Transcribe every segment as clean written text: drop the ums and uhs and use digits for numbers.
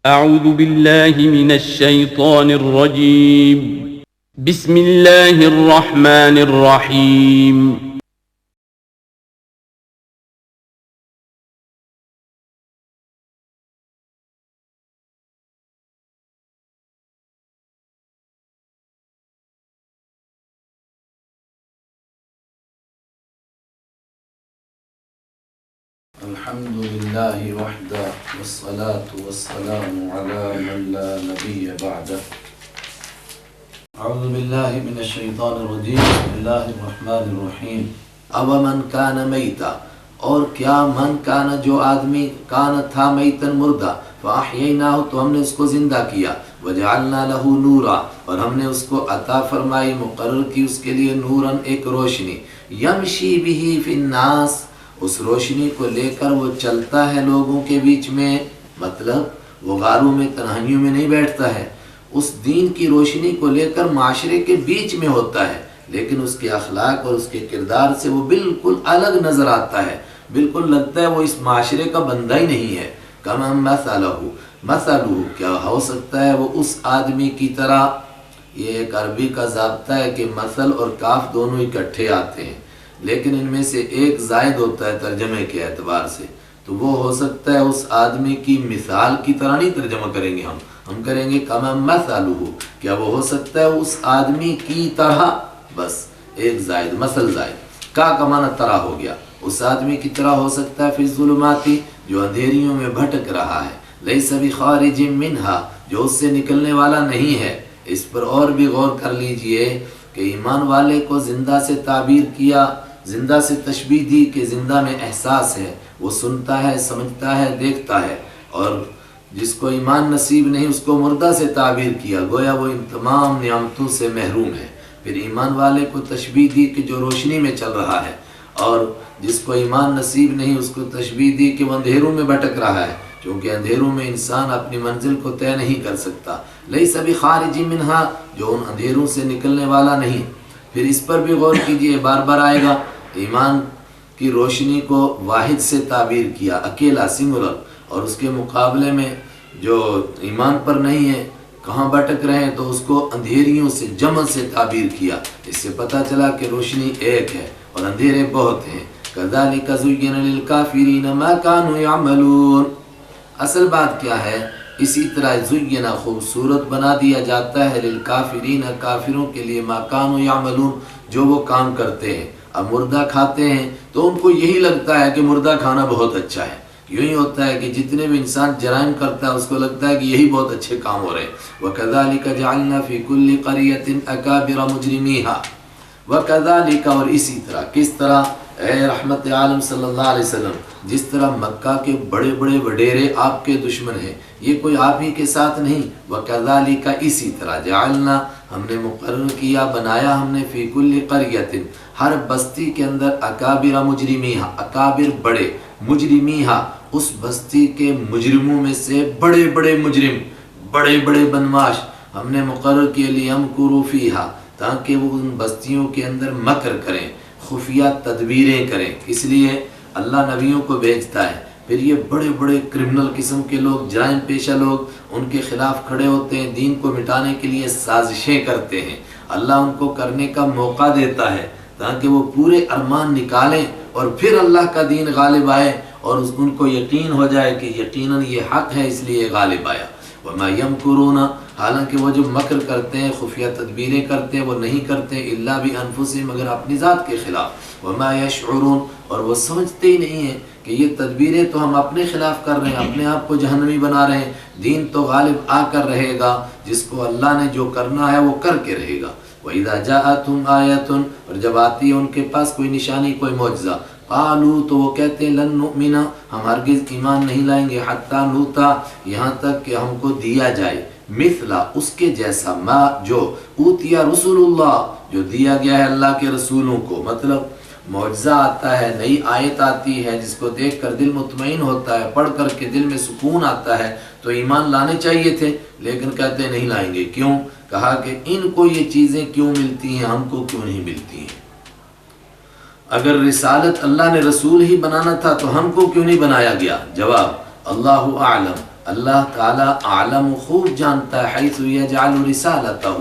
أعوذ بالله من الشيطان الرجيم. بسم الله الرحمن الرحيم. الحمد لله وحده والصلاة والسلام على من لا نبي بعده. اعوذ باللہ من الشیطان الرجیم. بسم اللہ الرحمن الرحیم. او من کان میتا، اور کیا من کان جو آدمی کان تھا میتن مردہ، فاحییناہ تو ہم نے اس کو زندہ کیا، وجعلنا لہ نورا اور ہم نے اس کو عطا فرمائی مقرر کی اس کے لیے نورن ایک روشنی، یمشی بہ فی الناس اس روشنی کو لے کر وہ چلتا ہے لوگوں کے بیچ میں، مطلب وہ غاروں میں تنہائیوں میں نہیں بیٹھتا ہے، اس دین کی روشنی کو لے کر معاشرے کے بیچ میں ہوتا ہے، لیکن اس کے اخلاق اور اس کے کردار سے وہ بالکل الگ نظر آتا ہے، بالکل لگتا ہے وہ اس معاشرے کا بندہ ہی نہیں ہے۔ کما مثلہ کیا ہو سکتا ہے وہ اس آدمی کی طرح، یہ ایک عربی کا ضابطہ ہے کہ مثل اور کاف دونوں اکٹھے آتے ہیں، لیکن ان میں سے ایک زائد ہوتا ہے ترجمے کے اعتبار سے، تو وہ ہو سکتا ہے اس آدمی کی مثال کی طرح نہیں ترجمہ کریں گے ہم کریں گے کما مثلہ، کیا وہ ہو سکتا ہے اس آدمی کی طرح، بس ایک زائد مثل زائد کا معنی طرح ہو گیا، اس آدمی کی طرح ہو سکتا ہے فی الظلماتی جو اندھیریوں میں بھٹک رہا ہے، لیس بخارج منہا جو اس سے نکلنے والا نہیں ہے۔ اس پر اور بھی غور کر لیجئے کہ ایمان والے کو زندہ سے تعبیر کیا، زندہ سے تشبیہ دی کہ زندہ میں احساس ہے، وہ سنتا ہے، سمجھتا ہے، دیکھتا ہے، اور جس کو ایمان نصیب نہیں اس کو مردہ سے تعبیر کیا، گویا وہ ان تمام نعمتوں سے محروم ہے۔ پھر ایمان والے کو تشبیہ دی کہ جو روشنی میں چل رہا ہے، اور جس کو ایمان نصیب نہیں اس کو تشبیہ دی کہ وہ اندھیروں میں بھٹک رہا ہے، کیونکہ اندھیروں میں انسان اپنی منزل کو طے نہیں کر سکتا، لیس بخارج منہا جو ان اندھیروں سے نکلنے والا نہیں۔ پھر اس پر بھی غور کیجئے، بار بار آئے گا، ایمان کی روشنی کو واحد سے تعبیر کیا، اکیلا، سنگولر، اور اس کے مقابلے میں جو ایمان پر نہیں ہے کہاں بھٹک رہے ہیں تو اس کو اندھیریوں سے جمع سے تعبیر کیا، اس سے پتہ چلا کہ روشنی ایک ہے اور اندھیرے بہت ہیں۔ کذالک زین للکافرین ما کانوا یعملون، اصل بات کیا ہے، اسی طرح زینا خوبصورت بنا دیا جاتا ہے للکافرین کافروں کے لیے ما کانوا یعملون جو وہ کام کرتے ہیں۔ اب مردہ کھاتے ہیں تو ان کو یہی لگتا ہے کہ مردہ کھانا بہت اچھا ہے، یوں ہی ہوتا ہے کہ جتنے بھی انسان جرائم کرتا ہے اس کو لگتا ہے کہ یہی بہت اچھے کام ہو رہے ہیں۔ وَكَذَلِكَ جَعَلْنَا فِي كُلِّ قَرْيَةٍ أَكَابِرَ مُجْرِمِيهَا، وَكَذَلِكَ اور اسی طرح، کس طرح اے رحمت عالم صلی اللہ علیہ وسلم، جس طرح مکہ کے بڑے بڑے وڈیرے آپ کے دشمن ہیں، یہ کوئی آپ ہی کے ساتھ نہیں، وَكَذَلِكَ اسی طرح جعلنا ہم نے مقرر کیا، بنایا ہم نے فی کل قریۃ ہر بستی کے اندر اکابر مجرمیہا اکابر بڑے، مجرمیہا اس بستی کے مجرموں میں سے بڑے بڑے مجرم، بڑے بڑے بدماش ہم نے مقرر کیے لیمکروا فیہا تاکہ وہ ان بستیوں کے اندر مکر کریں، خفیہ تدبیریں کریں، اس لیے اللہ نبیوں کو بھیجتا ہے۔ پھر یہ بڑے بڑے کرمنل قسم کے لوگ، جرائم پیشہ لوگ ان کے خلاف کھڑے ہوتے ہیں، دین کو مٹانے کے لیے سازشیں کرتے ہیں، اللہ ان کو کرنے کا موقع دیتا ہے تاکہ وہ پورے ارمان نکالیں اور پھر اللہ کا دین غالب آئے اور ان کو یقین ہو جائے کہ یقیناً یہ حق ہے اس لیے غالب آیا۔ وما یمکرون حالانکہ وہ جو مکر کرتے ہیں، خفیہ تدبیریں کرتے ہیں، وہ نہیں کرتے الا بانفسہم مگر اپنی ذات کے خلاف، وما یشعرون اور وہ سمجھتے ہی نہیں ہیں کہ یہ تدبیریں تو ہم اپنے خلاف کر رہے ہیں، اپنے آپ کو جہنمی بنا رہے ہیں، دین تو غالب آ کر رہے گا، جس کو اللہ نے جو کرنا ہے وہ کر کے رہے گا۔ وَإِذَا جَاءَتْهُمْ آیَةٌ اور جب آتی ہے ان کے پاس کوئی نشانی، کوئی معجزہ، قالوا تو وہ کہتے ہیں لن نؤمن ہم ہرگز ایمان نہیں لائیں گے حتی نوتا یہاں تک کہ ہم کو دیا جائے، مثلا اس کے جیسا، ما جو اوتیا رسول اللہ جو دیا گیا ہے اللہ کے رسولوں کو، مطلب معجزہ آتا ہے، نئی آیت آتی ہے جس کو دیکھ کر دل مطمئن ہوتا ہے، پڑھ کر کے دل میں سکون آتا ہے، تو ایمان لانے چاہیے تھے، لیکن کہتے ہیں نہیں لائیں گے۔ کیوں؟ کہا کہ ان کو یہ چیزیں کیوں ملتی ہیں، ہم کو کیوں نہیں ملتی ہیں؟ اگر رسالت اللہ نے رسول ہی بنانا تھا تو ہم کو کیوں نہیں بنایا گیا؟ جواب اللہ اعلم، اللہ تعالیٰ عالم خوب جانتا ہے، حیث یجعل رسالتہ،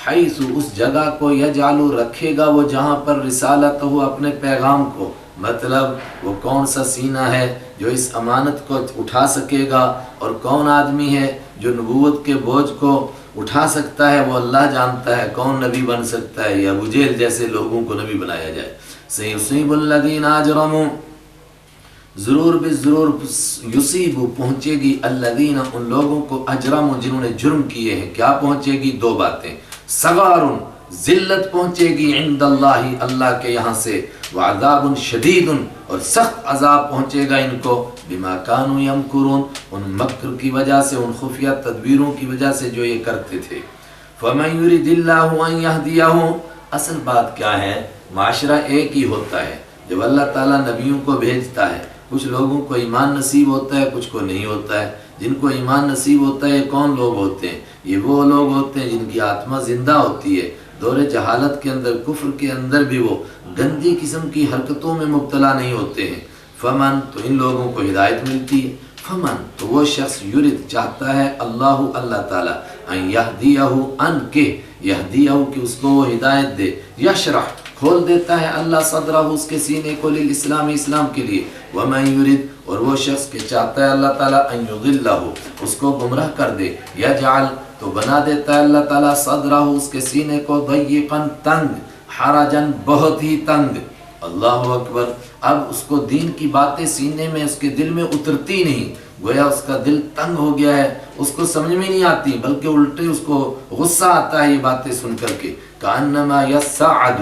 حیث اس جگہ کو یجعل رکھے گا وہ جہاں پر رسالتہ اپنے پیغام کو، مطلب وہ کون سا سینہ ہے جو اس امانت کو اٹھا سکے گا، اور کون آدمی ہے جو نبوت کے بوجھ کو اٹھا سکتا ہے، وہ اللہ جانتا ہے کون نبی بن سکتا ہے، یا ابو جہل جیسے لوگوں کو نبی بنایا جائے۔ سیصیب الذین اجرموا، ضرور ضرور یصیب پہنچے گی الذین ان لوگوں کو اجرموا جنہوں نے جرم کیے ہیں، کیا پہنچے گی؟ دو باتیں، صغار ذلت پہنچے گی عند اللہ اللہ کے یہاں سے، وعذاب شدید اور سخت عذاب پہنچے گا ان کو، بما کانوا یمکرون ان مکر کی وجہ سے، ان خفیہ تدبیروں کی وجہ سے جو یہ کرتے تھے۔ فمن یرید اللہ ان یہدیہ، اصل بات کیا ہے، معاشرہ ایک ہی ہوتا ہے جب اللہ تعالیٰ نبیوں کو بھیجتا ہے، کچھ لوگوں کو ایمان نصیب ہوتا ہے، کچھ کو نہیں ہوتا ہے۔ جن کو ایمان نصیب ہوتا ہے یہ کون لوگ ہوتے ہیں؟ یہ وہ لوگ ہوتے ہیں جن کی آتما زندہ ہوتی ہے، دور جہالت کے اندر، کفر کے اندر بھی وہ گندی قسم کی حرکتوں میں مبتلا نہیں ہوتے ہیں۔ فمن، تو ان لوگوں کو ہدایت ملتی ہے، فمن تو وہ شخص یرید چاہتا ہے اللہ اللہ تعالیٰ ان یہدیہ ان کے یہدیہ کہ اس کو وہ ہدایت دے، یشرح کھول دیتا ہے اللہ صدرہ اس کے سینے کو للاسلام اسلام کے لیے، ومن یرید اور وہ شخص کے چاہتا ہے اللہ تعالیٰ ان یضلہ اس کو گمراہ کر دے، یجعل تو بنا دیتا ہے اللہ تعالیٰ صدرہ اس کے سینے کو ضیقاً تنگ، حرجاً بہت ہی تنگ۔ اللہ اکبر، اب اس کو دین کی باتیں سینے میں اس کے دل میں اترتی نہیں، گویا اس کا دل تنگ ہو گیا ہے، اس کو سمجھ میں نہیں آتی، بلکہ الٹے اس کو غصہ آتا ہے یہ باتیں سن کر کے۔ کأنما یصعد،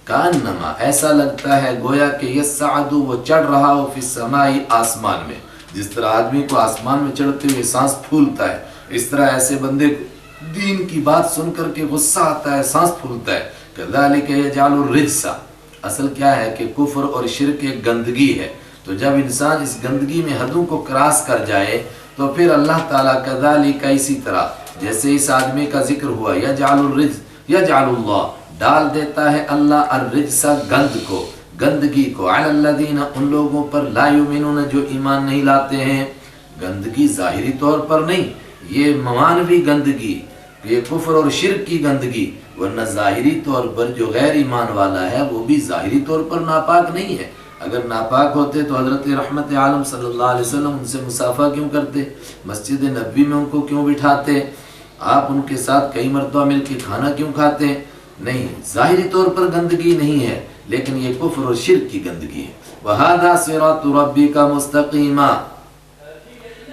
کأنما ایسا لگتا ہے گویا کہ یصعد وہ چڑھ رہا ہو فی السماء آسمان میں، جس طرح آدمی کو آسمان میں چڑھتے ہوئے سانس پھولتا ہے، اس طرح ایسے بندے کو دین کی بات سن کر کے غصہ آتا ہے، سانس پھولتا ہے۔ کذالک یجعل الرجس، اصل کیا ہے کہ کفر اور شرک ایک گندگی ہے، تو جب انسان اس گندگی میں حدوں کو کراس کر جائے تو پھر اللہ تعالیٰ کذالک اسی طرح جیسے اس آدمی کا ذکر ہوا، یجعل الرجس، یجعل اللہ ڈال دیتا ہے اللہ الرجس گند کو، گندگی کو، علی الذین ان لوگوں پر لا یؤمنون جو ایمان نہیں لاتے ہیں۔ گندگی ظاہری طور پر نہیں، یہ معنوی گندگی، یہ کفر اور شرک کی گندگی، ورنہ ظاہری طور پر جو غیر ایمان والا ہے وہ بھی ظاہری طور پر ناپاک نہیں ہے۔ اگر ناپاک ہوتے تو حضرت رحمت عالم صلی اللہ علیہ وسلم ان سے مصافحہ کیوں کرتے؟ مسجد نبوی میں ان کو کیوں بٹھاتے؟ آپ ان کے ساتھ کئی مرتبہ مل کے کھانا کیوں کھاتے؟ نہیں، ظاہری طور پر گندگی نہیں ہے، لیکن یہ کفر اور شرک کی گندگی ہے۔ وَهَذَا صِرَاطُ رَبِّكَ مُسْتَقِيمًا،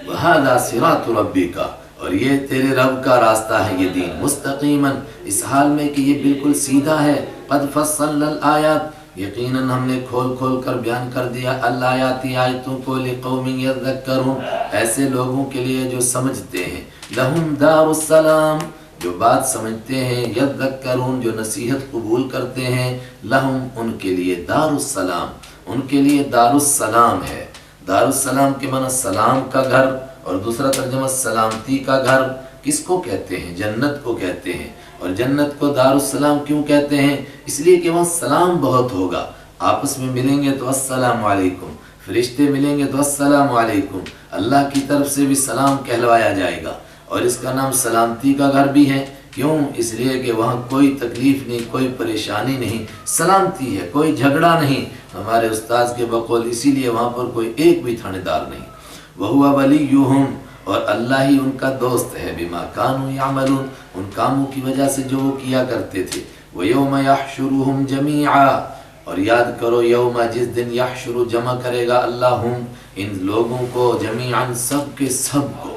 وَهَذَا صِرَاطُ رَبِّكَ اور یہ تیرے رب کا راستہ ہے یہ دین، مستقیماً اس حال میں کہ یہ بالکل سیدھا ہے، قد فصلنا الآیات یقیناً ہم نے کھول کھول کر بیان کر دیا الآیاتی آیتوں کو، لقوم یذکرون ایسے لوگوں کے لیے جو سمجھتے ہیں، لہم دار السلام جو بات سمجھتے ہیں، یذکرون جو نصیحت قبول کرتے ہیں، لہم ان کے لیے دار السلام، ان کے لیے دار السلام ہے۔ دار السلام کے معنی سلام کا گھر، اور دوسرا ترجمہ سلامتی کا گھر کس کو کہتے ہیں؟ جنت کو کہتے ہیں۔ اور جنت کو دار السلام کیوں کہتے ہیں؟ اس لیے کہ وہاں سلام بہت ہوگا، آپس میں ملیں گے تو السلام علیکم، فرشتے ملیں گے تو السلام علیکم، اللہ کی طرف سے بھی سلام کہلوایا جائے گا، اور اس کا نام سلامتی کا گھر بھی ہے۔ کیوں؟ اس لیے کہ وہاں کوئی تکلیف نہیں، کوئی پریشانی نہیں، سلامتی ہے، کوئی جھگڑا نہیں۔ ہمارے استاذ کے بقول اسی لیے وہاں پر کوئی ایک بھی تھانے دار نہیں۔ وَهُوَ وَلِيُّهُمْ اور اللہ ہی ان کا دوست ہے، بِمَا كَانُوا يَعْمَلُونَ ان کاموں کی وجہ سے جو وہ کیا کرتے تھے۔ وَيَوْمَ يَحْشُرُهُمْ جَمِيعًا اور یاد کرو یوم جس دن یحشر جمع کرے گا اللہ ان لوگوں کو، جمیعاً سب کے سب کو،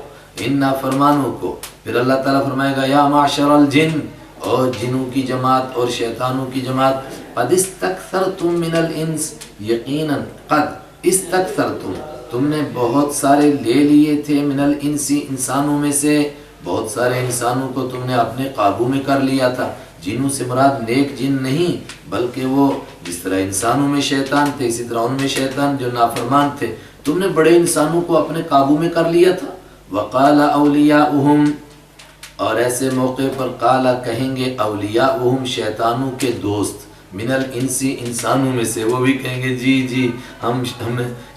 ان نافرمانوں کو۔ پھر اللہ تعالیٰ فرمائے گا یا معشر الجن اور جنوں کی جماعت اور شیطانوں کی جماعت، قد استکثرتم من الانس یقیناً قد استکثرتم تم نے بہت سارے لے لیے تھے، من الانسی انسانوں میں سے، بہت سارے انسانوں کو تم نے اپنے قابو میں کر لیا تھا۔ جنوں سے مراد نیک جن نہیں، بلکہ وہ جس طرح انسانوں میں شیطان تھے اسی طرح ان میں شیطان جو نافرمان تھے، تم نے بڑے انسانوں کو اپنے قابو میں کر لیا تھا۔ وقال اولیاؤہم اور ایسے موقع پر قالا کہیں گے اولیاؤہم شیطانوں کے دوست، من الانسی انسانوں میں سے، وہ بھی کہیں گے جی ہم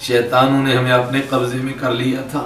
شیطانوں نے ہمیں اپنے قبضے میں کر لیا تھا۔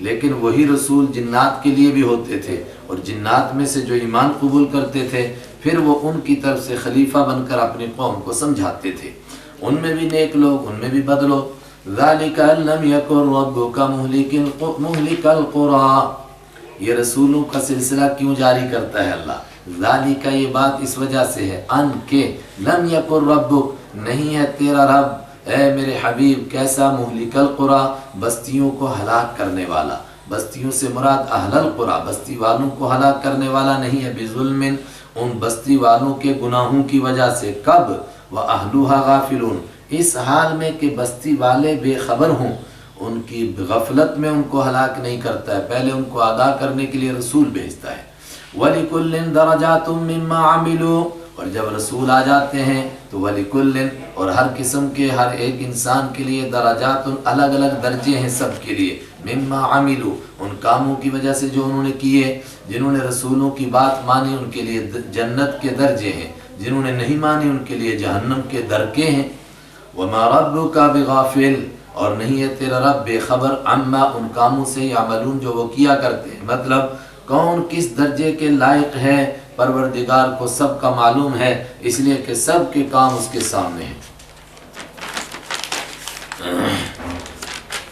لیکن وہی رسول جنات کے لیے بھی ہوتے تھے، اور جنات میں سے جو ایمان قبول کرتے تھے پھر وہ ان کی طرف سے خلیفہ بن کر اپنی قوم کو سمجھاتے تھے، ان میں بھی نیک لوگ، ان میں بھی بد لوگ۔ ذَلِكَ أَن لَّمْ يَكُن رَّبُّكَ مُهْلِكَ الْقُرَىٰ، یہ رسولوں کا سلسلہ کیوں جاری کرتا ہے اللہ؟ ذَلِكَ، یہ بات اس وجہ سے ہے، ان کے لم یکن ربک، نہیں ہے تیرا رب اے میرے حبیب کیسا، مہلک القریٰ، بستیوں کو ہلاک کرنے والا، بستیوں سے مراد اہل القریٰ، بستی والوں کو ہلاک کرنے والا نہیں ہے، بظلم، ان بستی والوں کے گناہوں کی وجہ سے، کب، وَأَهْلُهَا غَافِلُونَ، اس حال میں کہ بستی والے بے خبر ہوں، ان کی غفلت میں ان کو ہلاک نہیں کرتا ہے، پہلے ان کو آگاہ کرنے کے لیے رسول بھیجتا ہے۔ وَلِكُلٍّ دَرَجَاتٌ مِّمَّا عَمِلُوا، اور جب رسول آ جاتے ہیں تو وَلِكُلٍّ، اور ہر قسم کے ہر ایک انسان کے لیے درجات، الگ الگ درجے ہیں سب کے لیے، مما عملوا، ان کاموں کی وجہ سے جو انہوں نے کیے، جنہوں نے رسولوں کی بات مانی ان کے لیے جنت کے درجے ہیں، جنہوں نے نہیں مانی ان کے لیے جہنم کے درکے ہیں۔ وما ربک بغافل، اور نہیں ہے تیرا رب بے خبر، عما، ان کاموں سے، یعملون، جو وہ کیا کرتے ہیں، مطلب کون کس درجے کے لائق ہے پروردگار کو سب کا معلوم ہے، اس لیے کہ سب کے کام اس کے سامنے ہیں۔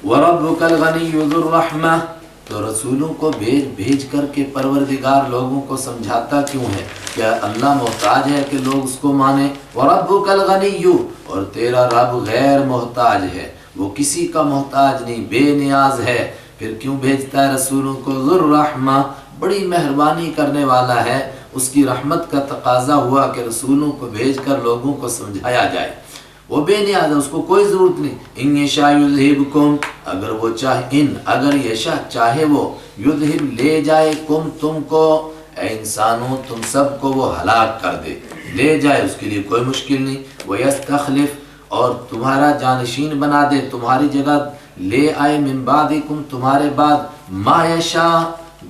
وَرَبُّكَ الْغَنِيُّ ذُو الرَّحْمَةِ، تو رسولوں کو بھیج کر کے پروردگار لوگوں کو سمجھاتا کیوں ہے؟ کیا اللہ محتاج ہے کہ لوگ اس کو مانیں؟ وَرَبُّكَ الْغَنِيُّ، اور تیرا رب غیر محتاج ہے، وہ کسی کا محتاج نہیں، بے نیاز ہے، پھر کیوں بھیجتا ہے رسولوں کو؟ ذُو الرَّحْمَةِ، بڑی مہربانی کرنے والا ہے، اس کی رحمت کا تقاضا ہوا کہ رسولوں کو بھیج کر لوگوں کو سمجھایا جائے، وہ بے نیاز ہے، اس کو کوئی ضرورت نہیں۔ ان یشاء یذہبکم، اگر وہ چاہے، اگر یشاء چاہے وہ، یذہب لے جائے کم، تم کو، اے انسانوں تم سب کو وہ ہلاک کر دے، لے جائے، اس کے لیے کوئی مشکل نہیں۔ ویستخلف، اور تمہارا جانشین بنا دے، تمہاری جگہ لے آئے، من بعدکم، تمہارے بعد، ما یشاء،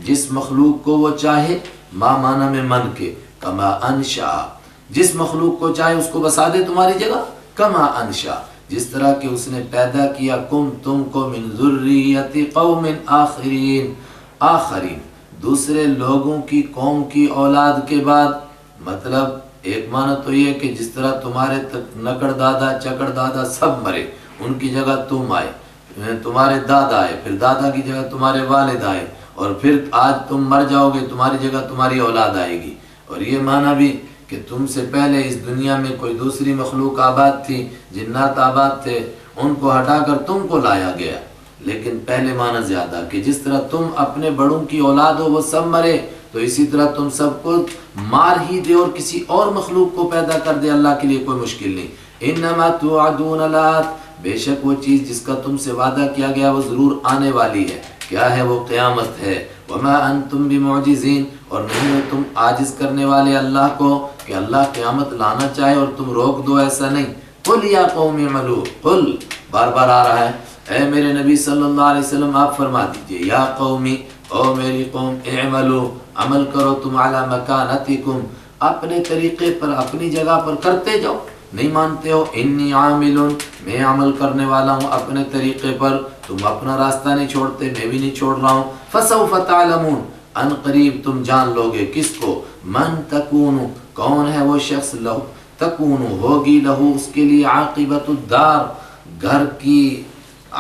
جس مخلوق کو وہ چاہے، ما معنی میں من کے، کما انشاء، جس مخلوق کو چاہے اس کو بسا دے تمہاری جگہ، کما انشاء، جس طرح کہ اس نے پیدا کیا کم، تم کو، من ذریت قوم آخرین، دوسرے لوگوں کی قوم کی اولاد کے بعد، مطلب ایک معنی تو یہ کہ جس طرح تمہارے نکڑ دادا چکڑ دادا سب مرے، ان کی جگہ تم آئے، تمہارے دادا آئے، پھر دادا کی جگہ تمہارے والد آئے، اور پھر آج تم مر جاؤ گے، تمہاری جگہ تمہاری اولاد آئے گی۔ اور یہ معنی بھی کہ تم سے پہلے اس دنیا میں کوئی دوسری مخلوق آباد تھی، جنات آباد تھے، ان کو ہٹا کر تم کو لایا گیا، لیکن پہلے معنی زیادہ کہ جس طرح تم اپنے بڑوں کی اولاد ہو وہ سب مرے، تو اسی طرح تم سب کو مار ہی دے اور کسی اور مخلوق کو پیدا کر دے، اللہ کے لیے کوئی مشکل نہیں۔ انما توعدون لآت، بے شک وہ چیز جس کا تم سے وعدہ کیا گیا وہ ضرور آنے والی ہے، کیا ہے وہ؟ قیامت ہے۔ وما انتم بمعجزین، اور نہیں ہو تم عاجز کرنے والے اللہ کو کہ اللہ قیامت لانا چاہے اور تم روک دو، ایسا نہیں۔ قل یا قوم اعملوا، قل بار بار آ رہا ہے، اے میرے نبی صلی اللہ علیہ وسلم آپ فرما دیجئے، یا قومی، او میری قوم، اعملوا، عمل کرو تم، علی مکانتکم، اپنے طریقے پر، اپنی جگہ پر کرتے جاؤ، نہیں مانتے ہو، انی عامل، میں عمل کرنے والا ہوں اپنے طریقے پر، تم اپنا راستہ نہیں چھوڑتے، میں بھی نہیں چھوڑ رہا ہوں۔ فسوف تعلمون، ان قریب تم جان لوگے، کس کو؟ من تکون، کون ہے وہ شخص، لہو تکون، ہوگی، لہو، اس کے لیے، عاقبت الدار، گھر کی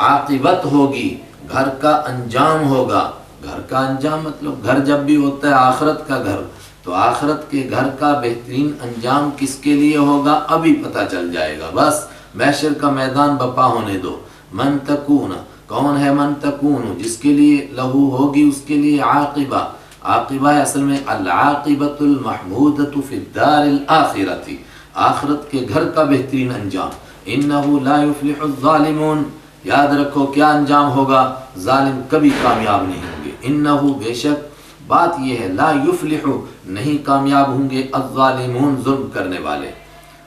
عاقبت ہوگی، گھر کا انجام ہوگا۔ گھر کا انجام مطلب گھر جب بھی ہوتا ہے آخرت کا گھر، تو آخرت کے گھر کا بہترین انجام کس کے لیے ہوگا ابھی پتہ چل جائے گا، بس محشر کا میدان بپا ہونے دو۔ من تکون، کون ہے من تکون، جس کے لیے، لہو ہوگی اس کے لیے، عاقبہ، عاقبہ اصل میں العاقبۃ المحمودۃ فی الدار الآخرۃ، آخرت کے گھر کا بہترین انجام۔ انہ لا یفلح الظالمون، یاد رکھو کیا انجام ہوگا، ظالم کبھی کامیاب نہیں ہوں گے۔ انہ، بے شک بات یہ ہے، لا یفلح، نہیں کامیاب ہوں گے، الظالمون، ظلم کرنے والے۔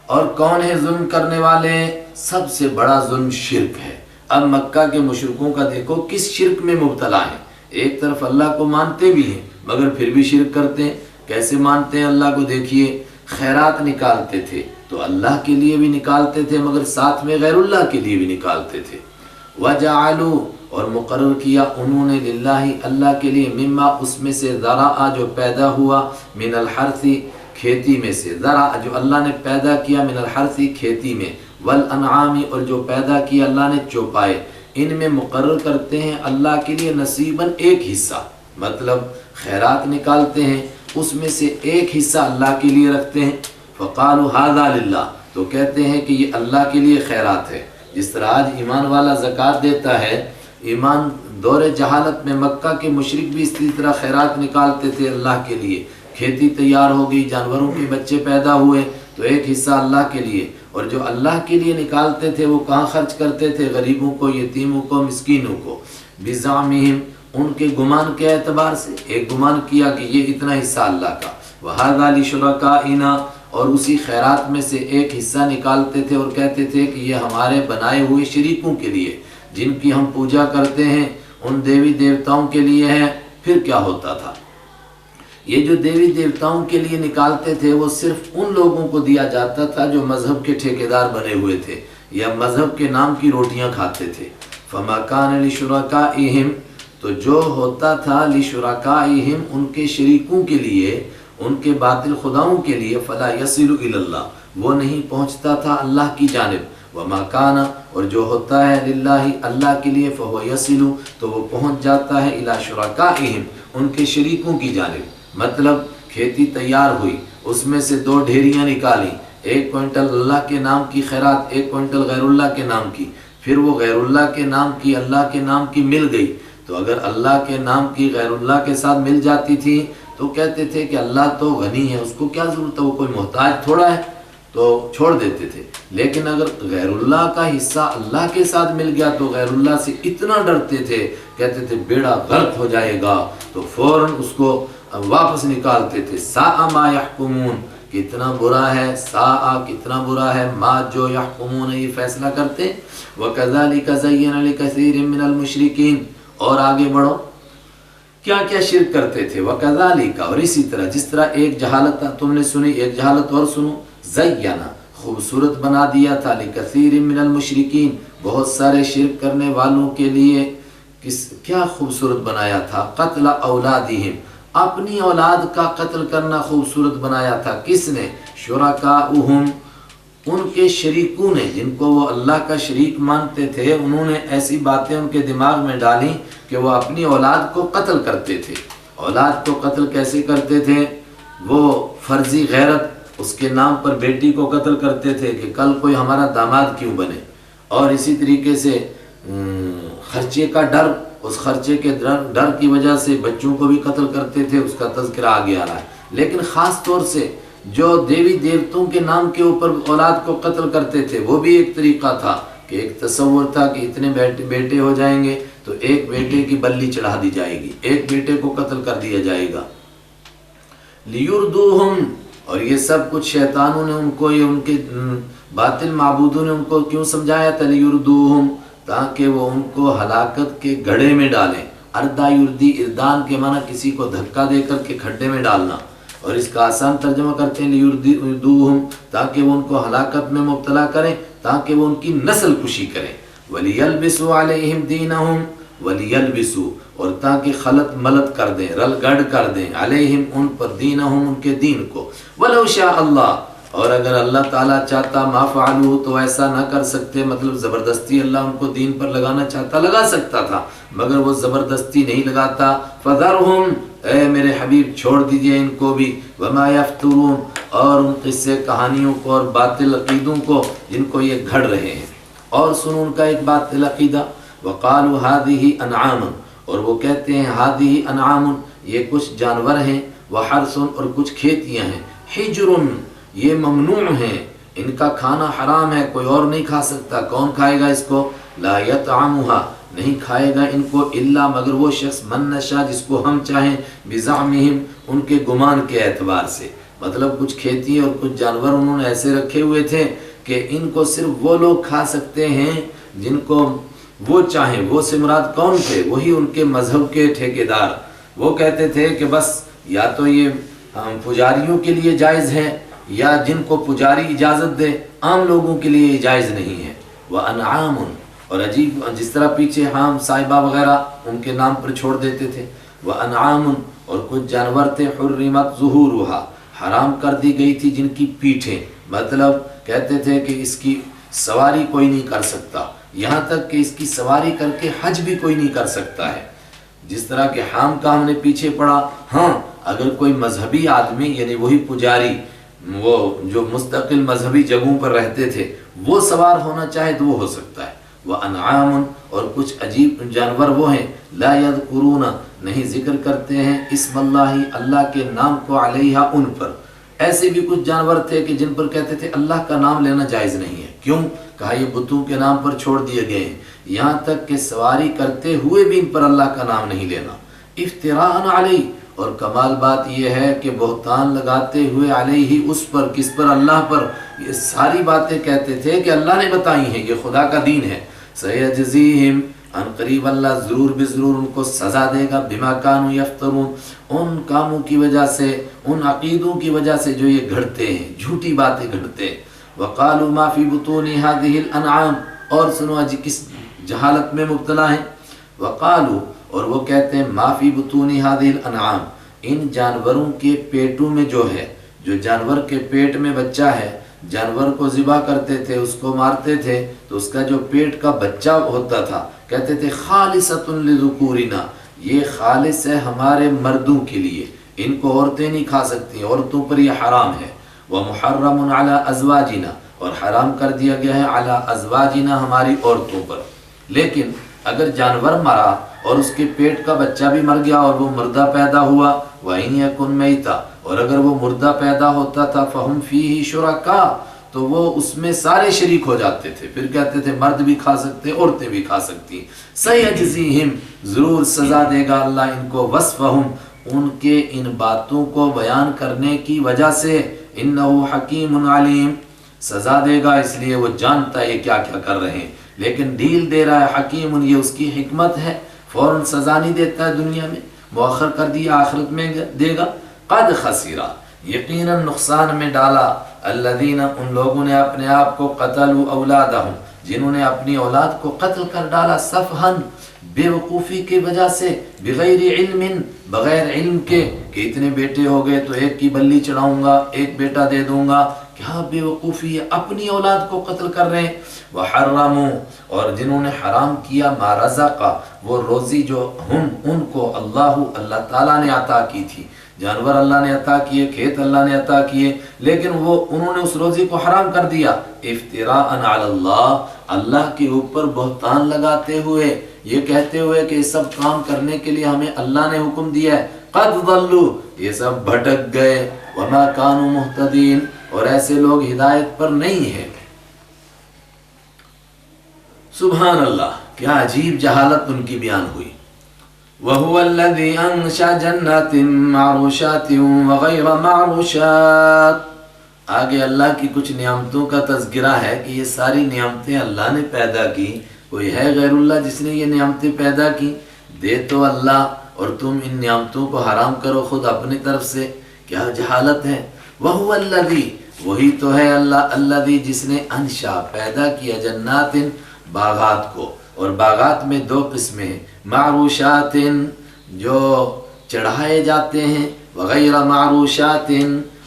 اور کون ہے ظلم کرنے والے؟ سب سے بڑا ظلم شرک ہے۔ اب مکہ کے مشرکوں کا دیکھو کس شرک میں مبتلا ہیں، ایک طرف اللہ کو مانتے بھی ہیں مگر پھر بھی شرک کرتے ہیں۔ کیسے مانتے ہیں اللہ کو؟ دیکھیے، خیرات نکالتے تھے تو اللہ کے لیے بھی نکالتے تھے مگر ساتھ میں غیر اللہ کے لیے بھی نکالتے تھے۔ وَجَعَلُوا، اور مقرر کیا انہوں نے للہ اللہ کے لیے مما اس میں سے ذرا جو پیدا ہوا من الحرث کھیتی میں سے، ذرا جو اللہ نے پیدا کیا من الحرث کھیتی میں، والانعام اور جو پیدا کیا اللہ نے چوپائے، ان میں مقرر کرتے ہیں اللہ کے لیے نصیباً ایک حصہ، مطلب خیرات نکالتے ہیں اس میں سے ایک حصہ اللہ کے لیے رکھتے ہیں۔ فقالوا ھذا للہ، تو کہتے ہیں کہ یہ اللہ کے لیے خیرات ہے۔ جس طرح آج ایمان والا زکوٰۃ دیتا ہے، ایمان دور جہالت میں مکہ کے مشرک بھی اسی طرح خیرات نکالتے تھے اللہ کے لیے، کھیتی تیار ہو گئی، جانوروں کے بچے پیدا ہوئے تو ایک حصہ اللہ کے لیے، اور جو اللہ کے لیے نکالتے تھے وہ کہاں خرچ کرتے تھے؟ غریبوں کو، یتیموں کو، مسکینوں کو، بزعمہم ان کے گمان کے اعتبار سے، ایک گمان کیا کہ یہ اتنا حصہ اللہ کا، وَهَذَا لِشُرَكَائِنَا اور اسی خیرات میں سے ایک حصہ نکالتے تھے اور کہتے تھے کہ یہ ہمارے بنائے ہوئے شریکوں کے لیے، جن کی ہم پوجا کرتے ہیں، ان دیوی دیوتاؤں کے لیے ہے۔ پھر کیا ہوتا تھا؟ یہ جو دیوی دیوتاؤں کے لیے نکالتے تھے وہ صرف ان لوگوں کو دیا جاتا تھا جو مذہب کے ٹھیکیدار بنے ہوئے تھے یا مذہب کے نام کی روٹیاں کھاتے تھے۔ فَمَا كَانَ لِشُرَكَائِهِمْ تو جو ہوتا تھا لِشُرَكَائِهِمْ ان کے شریکوں کے لیے، ان کے باطل خداؤں کے لیے، فَلَا يَصِلُ إِلَى اللَّهِ وہ نہیں پہنچتا تھا اللہ کی جانب، وَمَا كَانَ اور جو ہوتا ہے للہ اللہ کے لیے، فَهُوَ يَصِلُ تو وہ پہنچ جاتا ہے إِلَى شُرَكَائِهِمْ ان کے شریکوں کی جانب۔ مطلب کھیتی تیار ہوئی، اس میں سے 2 ڈھیریاں نکالیں، 1 کوئنٹل اللہ کے نام کی خیرات، 1 کوئنٹل غیر اللہ کے نام کی، پھر وہ غیر اللہ کے نام کی اللہ کے نام کی مل گئی، تو اگر اللہ کے نام کی غیر اللہ کے ساتھ مل جاتی تھی تو کہتے تھے کہ اللہ تو غنی ہے، اس کو کیا ضرورت ہے، وہ کوئی محتاج تھوڑا ہے، تو چھوڑ دیتے تھے۔ لیکن اگر غیر اللہ کا حصہ اللہ کے ساتھ مل گیا تو غیر اللہ سے اتنا ڈرتے تھے، کہتے تھے بیڑا غرق ہو جائے گا، تو فوراً اس کو واپس نکالتے تھے۔ ساء ما یحکمون کتنا برا ہے، ساء کتنا برا ہے، ما جو یحکمون یہ فیصلہ کرتے۔ وَكَذَلِكَ زَيَّنَ لِكَثِيرٍ مِّنَ الْمُشْرِكِينَ اور آگے بڑھو، کیا کیا شرک کرتے تھے۔ وَكَذَلِكَ اور اسی طرح، جس طرح ایک جہالت تم نے سنی، ایک جہالت اور سنو، زَيَّنَ خوبصورت بنا دیا تھا، لِكَثِيرٍ مِّنَ الْمُشْرِكِينَ بہت سارے شرک کرنے والوں کے لیے کیا خوبصورت بنایا تھا، قتل اولادہم اپنی اولاد کا قتل کرنا خوبصورت بنایا تھا۔ کس نے؟ شرکاؤہم ان کے شریکوں نے، جن کو وہ اللہ کا شریک مانتے تھے، انہوں نے ایسی باتیں ان کے دماغ میں ڈالیں کہ وہ اپنی اولاد کو قتل کرتے تھے۔ اولاد کو قتل کیسے کرتے تھے؟ وہ فرضی غیرت، اس کے نام پر بیٹی کو قتل کرتے تھے کہ کل کوئی ہمارا داماد کیوں بنے، اور اسی طریقے سے خرچے کا ڈر، اس خرچے کے ڈر کی وجہ سے بچوں کو بھی قتل کرتے تھے، اس کا تذکرہ آگے آ رہا ہے۔ لیکن خاص طور سے جو دیوی دیوتوں کے نام کے اوپر اولاد کو قتل کرتے تھے، وہ بھی ایک طریقہ تھا کہ ایک تصور تھا کہ اتنے بیٹے ہو جائیں گے تو ایک بیٹے کی بلی چڑھا دی جائے گی، ایک بیٹے کو قتل کر دیا جائے گا۔ لیردوہم اور یہ سب کچھ شیطانوں نے ان کو، یہ ان کے باطل معبودوں نے ان کو کیوں سمجھایا تھا؟ لیردوہم تاکہ وہ ان کو ہلاکت کے گڑھے میں ڈالیں۔ اردہ یردی، اردان کے معنی کسی کو دھکا دے کر کے کھڈے میں ڈالنا، اور اس کا آسان ترجمہ کرتے ہیں لیردوہم تاکہ وہ ان کو ہلاکت میں مبتلا کریں، تاکہ وہ ان کی نسل کشی کریں۔ وَلِيَلْبِسُوا عَلَيْهِمْ دِينَهُمْ وَلِيَلْبِسُوا اور تاکہ خلط ملط کر دیں، رل گڑ کر دیں، علیہم ان پر، دینہم ان کے دین کو۔ وَلَوْ شَاءَ اللَّهُ اور اگر اللہ تعالیٰ چاہتا، ما فعلوہ تو ایسا نہ کر سکتے، مطلب زبردستی اللہ ان کو دین پر لگانا چاہتا لگا سکتا تھا، مگر وہ زبردستی نہیں لگاتا۔ فَذَرْهُمْ اے میرے حبیب چھوڑ دیجئے ان کو بھی، وَمَا يَفْتُرُونَ اور ان قصے کہانیوں کو اور باطل عقیدوں کو جن کو یہ گھڑ رہے ہیں۔ اور سنو ان کا ایک باطل عقیدہ، وَقَالُوا هَذِهِ أَنْعَامٌ اور وہ کہتے ہیں هَذِهِ أَنْعَامٌ یہ کچھ جانور ہیں، وَحَرْثٌ اور کچھ کھیتیاں ہیں، حِجْرٌ یہ ممنوع ہیں، ان کا کھانا حرام ہے، کوئی اور نہیں کھا سکتا، کون کھائے گا اس کو؟ لا يطعمها نہیں کھائے گا ان کو الا مگر وہ شخص من نشاء جس کو ہم چاہیں، بزعمہم ان کے گمان کے اعتبار سے، مطلب کچھ کھیتی اور کچھ جانور انہوں نے ایسے رکھے ہوئے تھے کہ ان کو صرف وہ لوگ کھا سکتے ہیں جن کو وہ چاہیں۔ وہ سے مراد کون تھے؟ وہی ان کے مذہب کے ٹھیکیدار۔ وہ کہتے تھے کہ بس یا تو یہ پجاریوں کے لیے جائز ہے، یا جن کو پجاری اجازت دے، عام لوگوں کے لیے جائز نہیں ہے۔ وَأَنْعَامٌ اور عجیب جس طرح پیچھے حام صاحبہ وغیرہ ان کے نام پر چھوڑ دیتے تھے، وَأَنْعَامٌ اور کچھ جانور تھے حُرِّمَتْ ظُهُورُهَا حرام کر دی گئی تھی جن کی پیٹھیں، مطلب کہتے تھے کہ اس کی سواری کوئی نہیں کر سکتا، یہاں تک کہ اس کی سواری کر کے حج بھی کوئی نہیں کر سکتا ہے۔ جس طرح کہ حام کا ہم نے پیچھے پڑھا، ہاں اگر کوئی مذہبی آدمی یعنی وہی پجاری وہ جو مستقل مذہبی جگہوں پر رہتے تھے وہ سوار ہونا چاہے تو وہ ہو سکتا ہے۔ وَأَنْعَامٌ اور کچھ عجیب جانور وہ ہیں لا یذکرون نہیں ذکر کرتے ہیں اسم اللہ اللہ کے نام کو علیہا ان پر، ایسے بھی کچھ جانور تھے کہ جن پر کہتے تھے اللہ کا نام لینا جائز نہیں ہے، کیوں؟ کہا یہ بتوں کے نام پر چھوڑ دیے گئے ہیں، یہاں تک کہ سواری کرتے ہوئے بھی ان پر اللہ کا نام نہیں لینا، افتراء علیہ اور کمال بات یہ ہے کہ بہتان لگاتے ہوئے علیہ اس پر، کس پر؟ اللہ پر، یہ ساری باتیں کہتے تھے کہ اللہ نے بتائی ہیں، یہ خدا کا دین ہے۔ سیجزیہم ان قریب اللہ ضرور بضرور ان کو سزا دے گا، بما کانوا یفترون ان کاموں کی وجہ سے، ان عقیدوں کی وجہ سے جو یہ گھڑتے ہیں، جھوٹی باتیں گھڑتے ہیں۔ وقالوا ما فی بطون هذه الانعام اور سنو اج کس جہالت میں مبتلا ہیں، وقالوا اور وہ کہتے ہیں ما فی بطون هذه الانعام ان جانوروں کے پیٹوں میں جو ہے، جو جانور کے پیٹ میں بچہ ہے، جانور کو ذبح کرتے تھے، اس کو مارتے تھے تو اس کا جو پیٹ کا بچہ ہوتا تھا کہتے تھے خالصۃ لذکورنا یہ خالص ہے ہمارے مردوں کے لیے، ان کو عورتیں نہیں کھا سکتی، عورتوں پر یہ حرام ہے۔ ومحرم علی ازواجنا اور حرام کر دیا گیا ہے علی ازواجنا ہماری عورتوں پر۔ لیکن اگر جانور مرا اور اس کے پیٹ کا بچہ بھی مر گیا اور وہ مردہ پیدا ہوا، وَإِن يَكُن مَيْتًا اور اگر وہ مردہ پیدا ہوتا تھا فَهُمْ فِيهِ شُرَكَاء تو وہ اس میں سارے شریک ہو جاتے تھے، پھر کہتے تھے مرد بھی کھا سکتے عورتیں بھی کھا سکتی۔ سَيَجْزِيهِمْ ضرور سزا دے گا اللہ ان کو، وَصْفَهُمْ ان کے ان باتوں کو بیان کرنے کی وجہ سے، إِنَّهُ حَكِيمٌ عَلِيمٌ سزا دے گا اس لیے وہ جانتا ہے یہ کیا کیا کر رہے ہیں، لیکن ڈھیل دے رہا ہے، حکیم یہ اس کی حکمت ہے، فوراً سزا نہیں دیتا ہے دنیا میں، مؤخر کر دیا آخرت میں دے گا۔ قد خسرا یقیناً نقصان میں ڈالا الذین ان لوگوں نے اپنے آپ کو قتلوا اولادہم جنہوں نے اپنی اولاد کو قتل کر ڈالا، سفہن بے وقوفی کی وجہ سے، بغیر علم بغیر علم کے کہ اتنے بیٹے ہو گئے تو ایک کی بلی چڑھاؤں گا ایک بیٹا دے دوں گا، کیا بے وقوفی ہے، اپنی اولاد کو قتل کر رہے ہیں۔ وحرموا اور جنہوں نے حرام کیا ما رزق وہ روزی جو ہم ان کو اللہ تعالیٰ نے عطا کی تھی، جانور اللہ نے عطا کیے، کھیت اللہ نے عطا کیے، لیکن وہ انہوں نے اس روزی کو حرام کر دیا، افتراء علی اللہ اللہ کے اوپر بہتان لگاتے ہوئے، یہ کہتے ہوئے کہ سب کام کرنے کے لیے ہمیں اللہ نے حکم دیا ہے، قد ضلوا یہ سب بھٹک گئے، وما كانوا مہتدین اور ایسے لوگ ہدایت پر نہیں ہیں۔ سبحان اللہ کیا عجیب جہالت ان کی بیان ہوئی۔ وَهُوَ الَّذِي أَنشَأَ جَنَّاتٍ مَعْرُوشَاتٍ وَغَيْرَ مَعْرُوشَاتٍ آگے اللہ کی کچھ نعمتوں کا تذکرہ ہے کہ یہ ساری نعمتیں اللہ نے پیدا کی، کوئی ہے غیر اللہ جس نے یہ نعمتیں پیدا کی؟ دے تو اللہ اور تم ان نعمتوں کو حرام کرو خود اپنی طرف سے، کیا جہالت ہے۔ وَهُوَ الَّذِي وہی تو ہے اللہ الذی جس نے انشا پیدا کیا جنات باغات کو، اور باغات میں دو قسمیں ہیں، معروشات جو چڑھائے جاتے ہیں، وغیر معروشات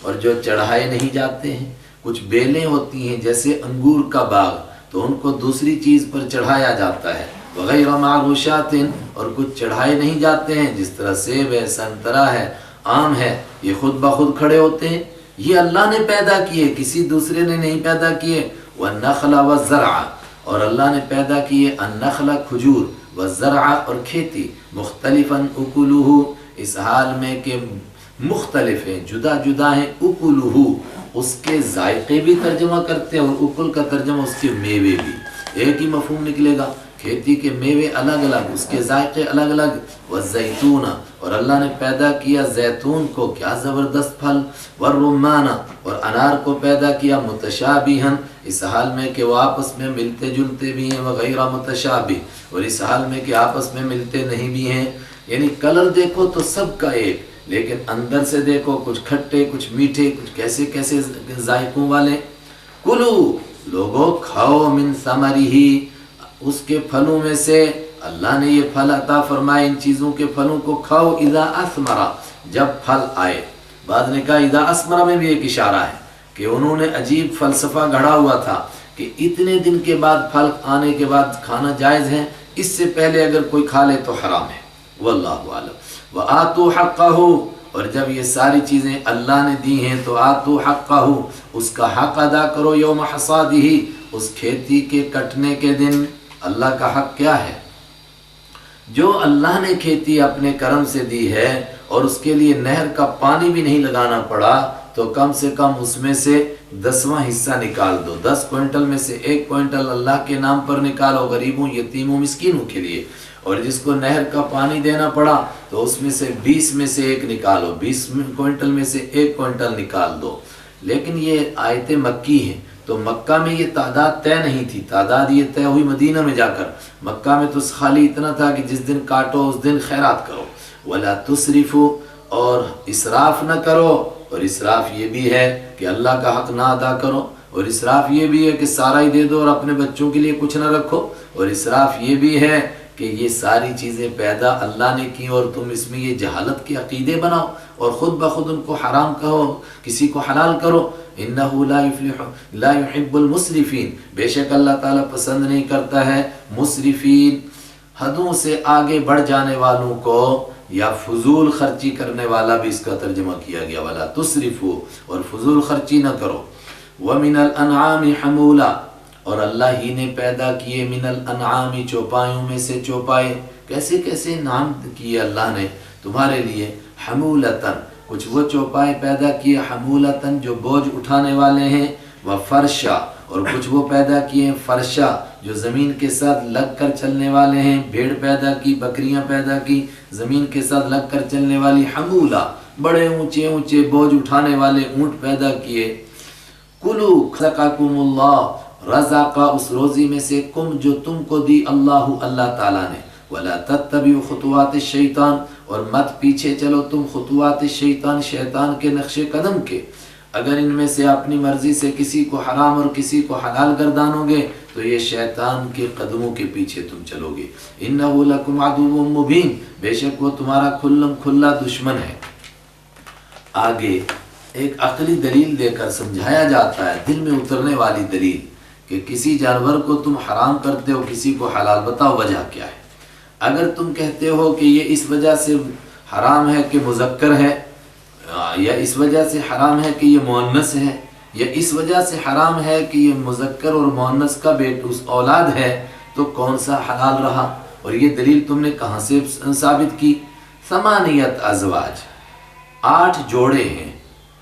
اور جو چڑھائے نہیں جاتے ہیں۔ کچھ بیلیں ہوتی ہیں جیسے انگور کا باغ تو ان کو دوسری چیز پر چڑھایا جاتا ہے، وغیر معروشات اور کچھ چڑھائے نہیں جاتے ہیں جس طرح سیب ہے، سنترا ہے، آم ہے، یہ خود بخود کھڑے ہوتے ہیں، یہ اللہ نے پیدا کیے کسی دوسرے نے نہیں پیدا کیے۔ والنخل والزرع اور اللہ نے پیدا کیے النخل کھجور، والزرع اور کھیتی، مختلفا اکلہ اس حال میں کہ مختلف ہیں، جدا جدا ہیں، اکلہ اس کے ذائقے بھی ترجمہ کرتے ہیں اور اکل کا ترجمہ اس کے میوے بھی، ایک ہی مفہوم نکلے گا، کھیتی کے میوے الگ الگ، اس کے ذائقے الگ الگ۔ والزیتون اور اللہ نے پیدا کیا زیتون کو، کیا زبردست پھل، والرمان اور انار کو پیدا کیا متشابہن اس حال میں کہ وہ آپس میں ملتے جلتے بھی ہیں، وغیر متشابہ اور اس حال میں کہ آپس میں ملتے نہیں بھی ہیں، یعنی کلر دیکھو تو سب کا ایک، لیکن اندر سے دیکھو کچھ کھٹے کچھ میٹھے کچھ کیسے کیسے ذائقوں والے۔ کلو لوگو کھاؤ من ثمرہ اس کے پھلوں میں سے اللہ نے یہ پھل عطا فرمائے، ان چیزوں کے پھلوں کو کھاؤ اذا اثمرا، جب پھل آئے۔ بعد نے کہا اذا اثمرا میں بھی ایک اشارہ ہے کہ انہوں نے عجیب فلسفہ گھڑا ہوا تھا کہ اتنے دن کے بعد پھل آنے کے بعد کھانا جائز ہے، اس سے پہلے اگر کوئی کھا لے تو حرام ہے۔ واللہ اعلم۔ وآتوا حقہ، اور جب یہ ساری چیزیں اللہ نے دی ہیں تو آتوا حقہ، اس کا حق ادا کرو، یوم حصادہ، اس کھیتی کے کٹنے کے دن۔ اللہ کا حق کیا ہے؟ جو اللہ نے کھیتی اپنے کرم سے دی ہے اور اس کے لیے نہر کا پانی بھی نہیں لگانا پڑا، تو کم سے کم اس میں سے 10واں حصہ نکال دو۔ 10 کوئنٹل میں سے 1 کوئنٹل اللہ کے نام پر نکالو، غریبوں، یتیموں، مسکینوں کے لیے۔ اور جس کو نہر کا پانی دینا پڑا تو اس میں سے 20 میں سے 1 نکالو، 20 کوئنٹل میں سے 1 کوئنٹل نکال دو۔ لیکن یہ آیتیں مکی ہیں، تو مکہ میں یہ تعداد طے نہیں تھی، تعداد یہ طے ہوئی مدینہ میں جا کر۔ مکہ میں تو خالی اتنا تھا کہ جس دن کاٹو اس دن خیرات کرو۔ وَلَا تُسْرِفُوا، اور اسراف نہ کرو۔ اور اسراف یہ بھی ہے کہ اللہ کا حق نہ ادا کرو، اور اسراف یہ بھی ہے کہ سارا ہی دے دو اور اپنے بچوں کے لیے کچھ نہ رکھو، اور اسراف یہ بھی ہے کہ یہ ساری چیزیں پیدا اللہ نے کی اور تم اس میں یہ جہالت کے عقیدے بناؤ اور خود بخود ان کو حرام کہو، کسی کو حلال کرو۔ انہو لا يحب المسرفین، بے شک اللہ تعالیٰ پسند نہیں کرتا ہے مسرفین، حدوں سے آگے بڑھ جانے والوں کو، یا فضول خرچی کرنے والا بھی اس کا ترجمہ کیا گیا، ولا تسرفوا، اور فضول خرچی نہ کرو۔ ومن الانعام حمولا، اور اللہ ہی نے پیدا کیے من الانعام، چوپایوں میں سے چوپائے۔ کیسے کیسے نام کیے اللہ نے تمہارے لیے؟ حمولتن، کچھ وہ چوپائے پیدا کیے حمولتن جو بوجھ اٹھانے والے ہیں، وفرشا، اور کچھ وہ پیدا کیے ہیں فرشا جو زمین کے ساتھ لگ کر چلنے والے ہیں، بھیڑ پیدا کی، بکریاں پیدا کی زمین کے ساتھ لگ کر چلنے والی، حمولا، بڑے اونچے اونچے بوجھ اٹھانے والے اونٹ پیدا کیے۔ کلو رزقکم اللہ، رزقا اس روزی میں سے، کم جو تم کو دی اللہ تعالیٰ نے، ولا تتبعوا خطوات الشیطان، اور مت پیچھے چلو تم خطوات الشیطان، شیطان کے نقش قدم کے۔ اگر ان میں سے اپنی مرضی سے کسی کو حرام اور کسی کو حلال گردانو گے تو یہ شیطان کے قدموں کے پیچھے تم چلو گے۔ انہ لکم عدو مبین، بے شک وہ تمہارا کھلم کھلا دشمن ہے۔ آگے ایک عقلی دلیل دے کر سمجھایا جاتا ہے، دل میں اترنے والی دلیل، کہ کسی جانور کو تم حرام کرتے ہو، کسی کو حلال، بتاؤ وجہ کیا ہے؟ اگر تم کہتے ہو کہ یہ اس وجہ سے حرام ہے کہ مذکر ہے، یا اس وجہ سے حرام ہے کہ یہ مؤنث ہے، یا اس وجہ سے حرام ہے کہ یہ مذکر اور مؤنث کا اولاد ہے، تو کون سا حلال رہا؟ اور یہ دلیل تم نے کہاں سے ثابت کی؟ 8 ازواج، 8 جوڑے ہیں،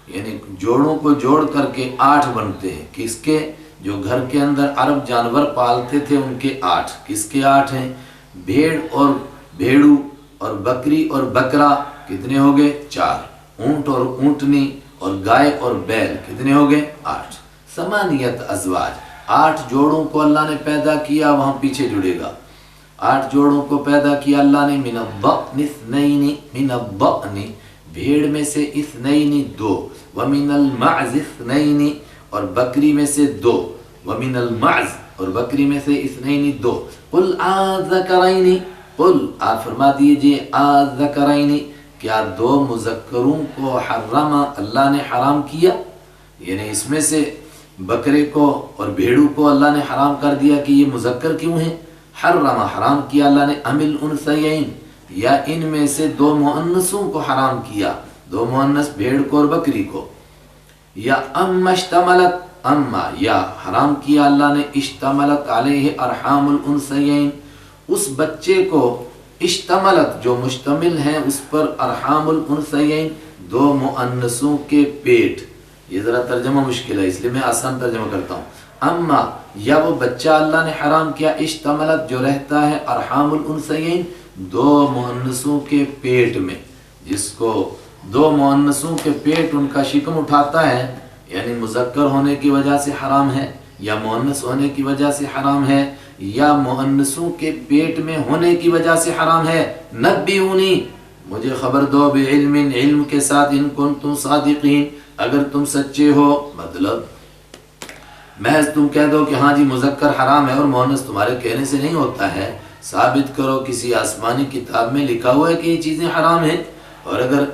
یعنی جوڑوں کو جوڑ کر کے 8 بنتے ہیں۔ کس کے؟ جو گھر کے اندر عرب جانور پالتے تھے ان کے 8۔ کس کے 8 ہیں؟ بھیڑ اور بھیڑو اور بکری اور بکرا، کتنے ہو گئے؟ 4۔ اونٹ اور اونٹنی اور گائے اور بیل، کتنے ہو گئے؟ 8۔ 8 ازواج، 8 جوڑوں کو اللہ نے پیدا کیا، وہاں پیچھے جڑے گا۔ 8 جوڑوں کو پیدا کیا اللہ نے، من الضأن اثنین، من الضأن بھیڑ میں سے، اثنین 2، ومن المعز اثنین اور بکری میں سے 2، ومن المعز اور بکری میں سے اثنین 2۔ قل آذکرین، قل آپ فرما دیجئے، آذکرین، کیا 2 مذکروں کو حرم اللہ نے حرام کیا؟ یعنی اس میں سے بکرے کو اور بھیڑوں کو اللہ نے حرام کر دیا کہ یہ مذکر کیوں ہیں؟ حرم حرام کیا اللہ نے، ام الانثیین، یا ان میں سے 2 مؤنثوں کو حرام کیا، 2 مؤنث بھیڑ کو اور بکری کو، یا اما اشتملت، اما یا حرام کیا اللہ نے، اشتملت علیہ ارحام الانثیین، اس بچے کو، اشتملت جو مشتمل ہیں اس پر، ارحام الانثیین 2 مؤنثوں کے پیٹ۔ یہ ذرا ترجمہ مشکل ہے اس لیے میں آسان ترجمہ کرتا ہوں۔ اما یا وہ بچہ اللہ نے حرام کیا، اشتملت جو رہتا ہے، ارحام الانثیین 2 مؤنثوں کے پیٹ میں، جس کو 2 مؤنثوں کے پیٹ ان کا شکم اٹھاتا ہے، یعنی مذکر ہونے کی وجہ سے حرام ہے، یا مؤنث ہونے کی وجہ سے حرام ہے، یا مؤنثوں کے پیٹ میں ہونے کی وجہ سے حرام ہے۔ نبئونی، مجھے خبر دو، بعلم، علم کے ساتھ، ان کنتم صادقین، اگر تم سچے ہو، مطلب محض تم کہہ دو کہ ہاں جی مذکر حرام ہے اور مؤنث تمہارے کہنے سے نہیں ہوتا ہے، ثابت کرو کسی آسمانی کتاب میں لکھا ہوا ہے کہ یہ چیزیں حرام ہیں، اور اگر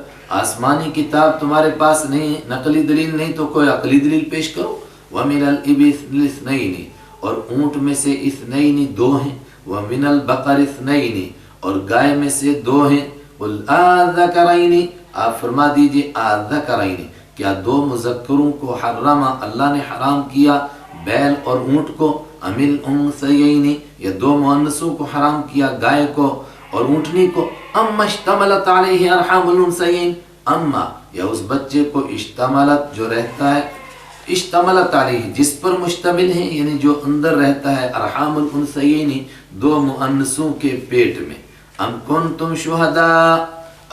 آسمانی کتاب تمہارے پاس نہیں، نقلی دلیل نہیں، تو کوئی عقلی دلیل پیش کرو۔ وَمِنَ الْإِبِلِ اثْنَيْنِ، اور اونٹ میں سے اثنین دو ہیں، وَمِنَ الْبَقَرِ اثْنَيْنِ، اور گائے میں سے دو ہیں، قُلْ آذَكَرَيْنِ، آپ فرما دیجئے آذَكَرَيْنِ، کیا دو مذکروں کو حرم اللہ نے حرام کیا، بیل اور اونٹ کو، ام الانثیین، یا دو مؤنثوں کو حرام کیا، گائے کو اور اونٹنی کو، اما اشتملت علیہ ارحام الانثیین، اما یا اس بچے کو اشتملت جو رہتا ہے، اشتملت علیہ جس پر مشتمل ہے، یعنی جو اندر رہتا ہے، ارحام الانثیین دو مؤنثوں کے پیٹ میں، ام کنتم شہداء،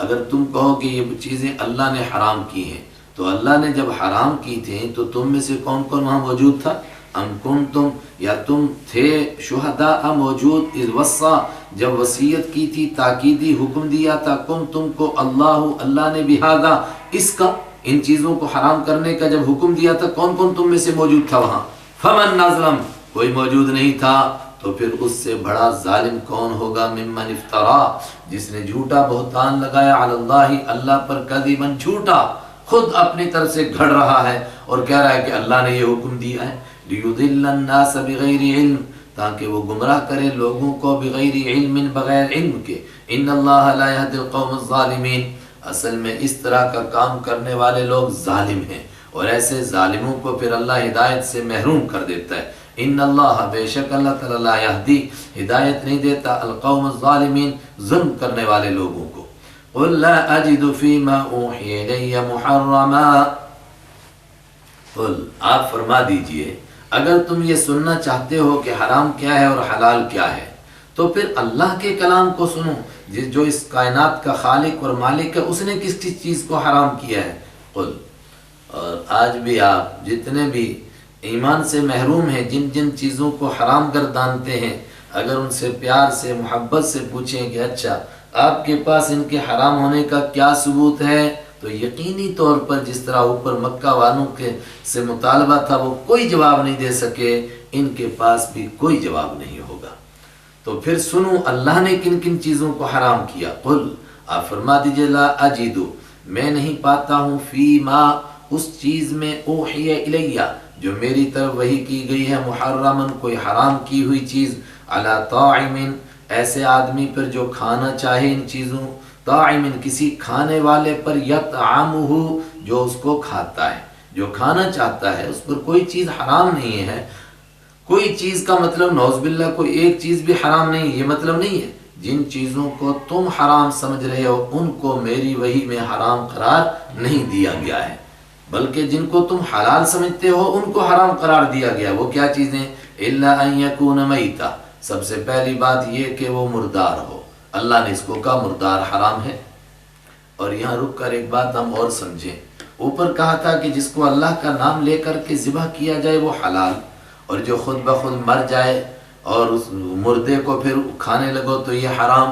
اگر تم کہو کہ یہ چیزیں اللہ نے حرام کی ہیں، تو اللہ نے جب حرام کی تھیں تو تم میں سے کون کون وہاں موجود تھا؟ ام کنتم، یا تم تھے، شہداء موجود، اذ وصا جب وصیت کی تھی، تاکیدی حکم دیا تھا، تم کو اللہ نے بہذا اس کا، ان چیزوں کو حرام کرنے کا جب حکم دیا تھا، کون کون تم میں سے موجود تھا وہاں؟ فمن اظلم، کوئی موجود نہیں تھا، تو پھر اس سے بڑا ظالم کون ہوگا؟ ممن افترا، جس نے جھوٹا بہتان لگایا، علی اللہ، اللہ پر، کذباً جھوٹا، خود اپنی طرف سے گھڑ رہا ہے اور کہہ رہا ہے کہ اللہ نے یہ حکم دیا ہے، لیضل الناس بغیر علم، تاکہ وہ گمراہ کرے لوگوں کو، بغیر علم، بغیر علم کے، ان اللہ لا یہدی القوم الظالمین، اصل میں اس طرح کا کام کرنے والے لوگ ظالم ہیں، اور ایسے ظالموں کو پھر اللہ ہدایت سے محروم کر دیتا ہے۔ ان اللہ، بے شک اللہ تعالیٰ، لا یہدی، ہدایت نہیں دیتا، القوم الظالمین، ظلم کرنے والے لوگوں کو۔ قل لا اجد فیما اوحی الی محرما، قل، آپ فرما دیجئے، اگر تم یہ سننا چاہتے ہو کہ حرام کیا ہے اور حلال کیا ہے، تو پھر اللہ کے کلام کو سنو، جو اس کائنات کا خالق اور مالک ہے، اس نے کس کس چیز کو حرام کیا ہے۔ قل، اور آج بھی آپ جتنے بھی ایمان سے محروم ہیں، جن جن چیزوں کو حرام گردانتے ہیں، اگر ان سے پیار سے، محبت سے پوچھیں کہ اچھا آپ کے پاس ان کے حرام ہونے کا کیا ثبوت ہے، تو یقینی طور پر جس طرح اوپر مکہ والوں کے سے مطالبہ تھا، وہ کوئی جواب نہیں دے سکے، ان کے پاس بھی کوئی جواب نہیں ہوگا۔ تو پھر سنو اللہ نے کن کن چیزوں کو حرام کیا۔ قل، آپ فرما دیجئے، لا اجدو، میں نہیں پاتا ہوں، فی ما، اس چیز میں، اوحی الیہ، جو میری طرف وحی کی گئی ہے، محرمن، کوئی حرام کی ہوئی چیز، علی طاعم، ایسے آدمی پر جو کھانا چاہے ان چیزوں، طاعم، کسی کھانے والے پر، یطعمہ، جو اس کو کھاتا ہے، جو کھانا چاہتا ہے، اس پر کوئی چیز حرام نہیں ہے۔ کوئی چیز کا مطلب نعوذ باللہ کوئی ایک چیز بھی حرام نہیں، یہ مطلب نہیں ہے۔ جن چیزوں کو تم حرام سمجھ رہے ہو، ان کو میری وحی میں حرام قرار نہیں دیا گیا ہے، بلکہ جن کو تم حلال سمجھتے ہو ان کو حرام قرار دیا گیا۔ وہ کیا چیزیں؟ الا ان یکون میتا، سب سے پہلی بات یہ کہ وہ مردار ہو، اللہ نے اس کو کہا مردار حرام ہے۔ اور یہاں رک کر ایک بات ہم اور سمجھیں، اوپر کہا تھا کہ جس کو اللہ کا نام لے کر کے ذبح کیا جائے وہ حلال، اور جو خود بخود مر جائے اور اس مردے کو پھر کھانے لگو تو یہ حرام۔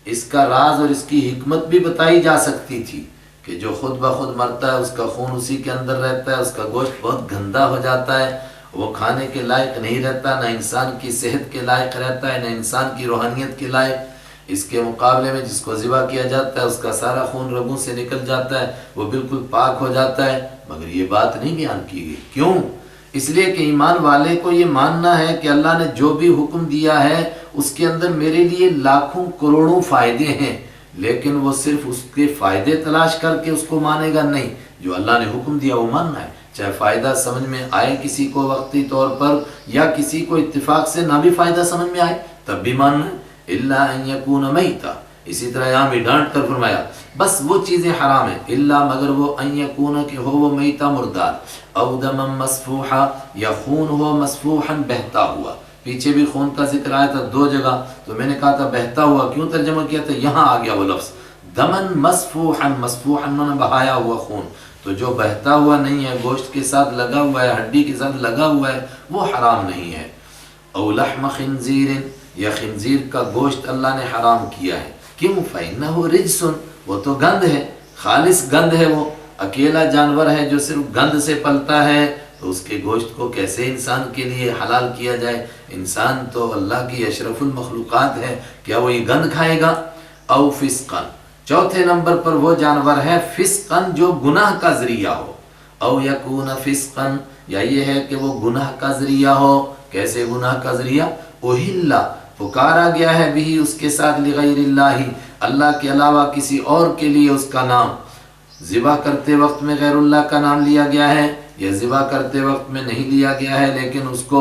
اس کا راز اور اس کی حکمت بھی بتائی جا سکتی تھی کہ جو خود بخود مرتا ہے، اس کا خون اسی کے اندر رہتا ہے، اس کا گوشت بہت گندا ہو جاتا ہے، وہ کھانے کے لائق نہیں رہتا، نہ انسان کی صحت کے لائق رہتا ہے، نہ انسان کی روحانیت کے لائق۔ اس کے مقابلے میں جس کو ذبح کیا جاتا ہے، اس کا سارا خون رگوں سے نکل جاتا ہے، وہ بالکل پاک ہو جاتا ہے۔ مگر یہ بات نہیں بیان کی گئی، کیوں؟ اس لیے کہ ایمان والے کو یہ ماننا ہے کہ اللہ نے جو بھی حکم دیا ہے اس کے اندر میرے لیے لاکھوں کروڑوں فائدے ہیں، لیکن وہ صرف اس کے فائدے تلاش کر کے اس کو مانے گا نہیں، جو اللہ نے حکم دیا وہ ماننا ہے، چاہے فائدہ سمجھ میں آئے کسی کو وقتی طور پر، یا کسی کو اتفاق سے نہ بھی فائدہ سمجھ میں آئے تب بھی ماننا ہے۔ الا ان یکون میتا، اسی طرح یہاں بھی ڈانٹ کر فرمایا بس وہ چیزیں حرام ہیں، الا مگر وہ، ان یکون کہ ہو وہ، میتا مردار، او دما مسفوحا، یا خون ہو، مسفوحا بہتا ہوا۔ پیچھے بھی خون کا ذکر آیا تھا دو جگہ، تو میں نے کہا تھا بہتا ہوا کیوں ترجمہ کیا تھا، یہاں آ گیا وہ لفظ دمن مسفوحا، مسفوحا نے بہایا ہوا خون، تو جو بہتا ہوا نہیں ہے، گوشت کے ساتھ لگا ہوا ہے، ہڈی کے ساتھ لگا ہوا ہے، وہ حرام نہیں ہے۔ او لحم خنزیر، یا خنزیر کا گوشت اللہ نے حرام کیا ہے، کیوں؟ فإنہ رجس، وہ تو گند ہے، خالص گند ہے، وہ اکیلا جانور ہے جو صرف گند سے پلتا ہے، تو اس کے گوشت کو کیسے انسان کے لیے حلال کیا جائے؟ انسان تو اللہ کی اشرف المخلوقات ہے، کیا وہ یہ گند کھائے گا؟ او فسقن، چوتھے نمبر پر وہ جانور ہے فسقن جو گناہ کا ذریعہ ہو، او یکون فسقن، یا یہ ہے کہ وہ گناہ کا ذریعہ ہو۔ کیسے گناہ کا ذریعہ؟ اوہلا، پکارا گیا ہے بھی اس کے ساتھ لغیر اللہ، اللہ کے علاوہ کسی اور کے لیے اس کا نام، ذبح کرتے وقت میں غیر اللہ کا نام لیا گیا ہے، یا ذبح کرتے وقت میں نہیں لیا گیا ہے لیکن اس کو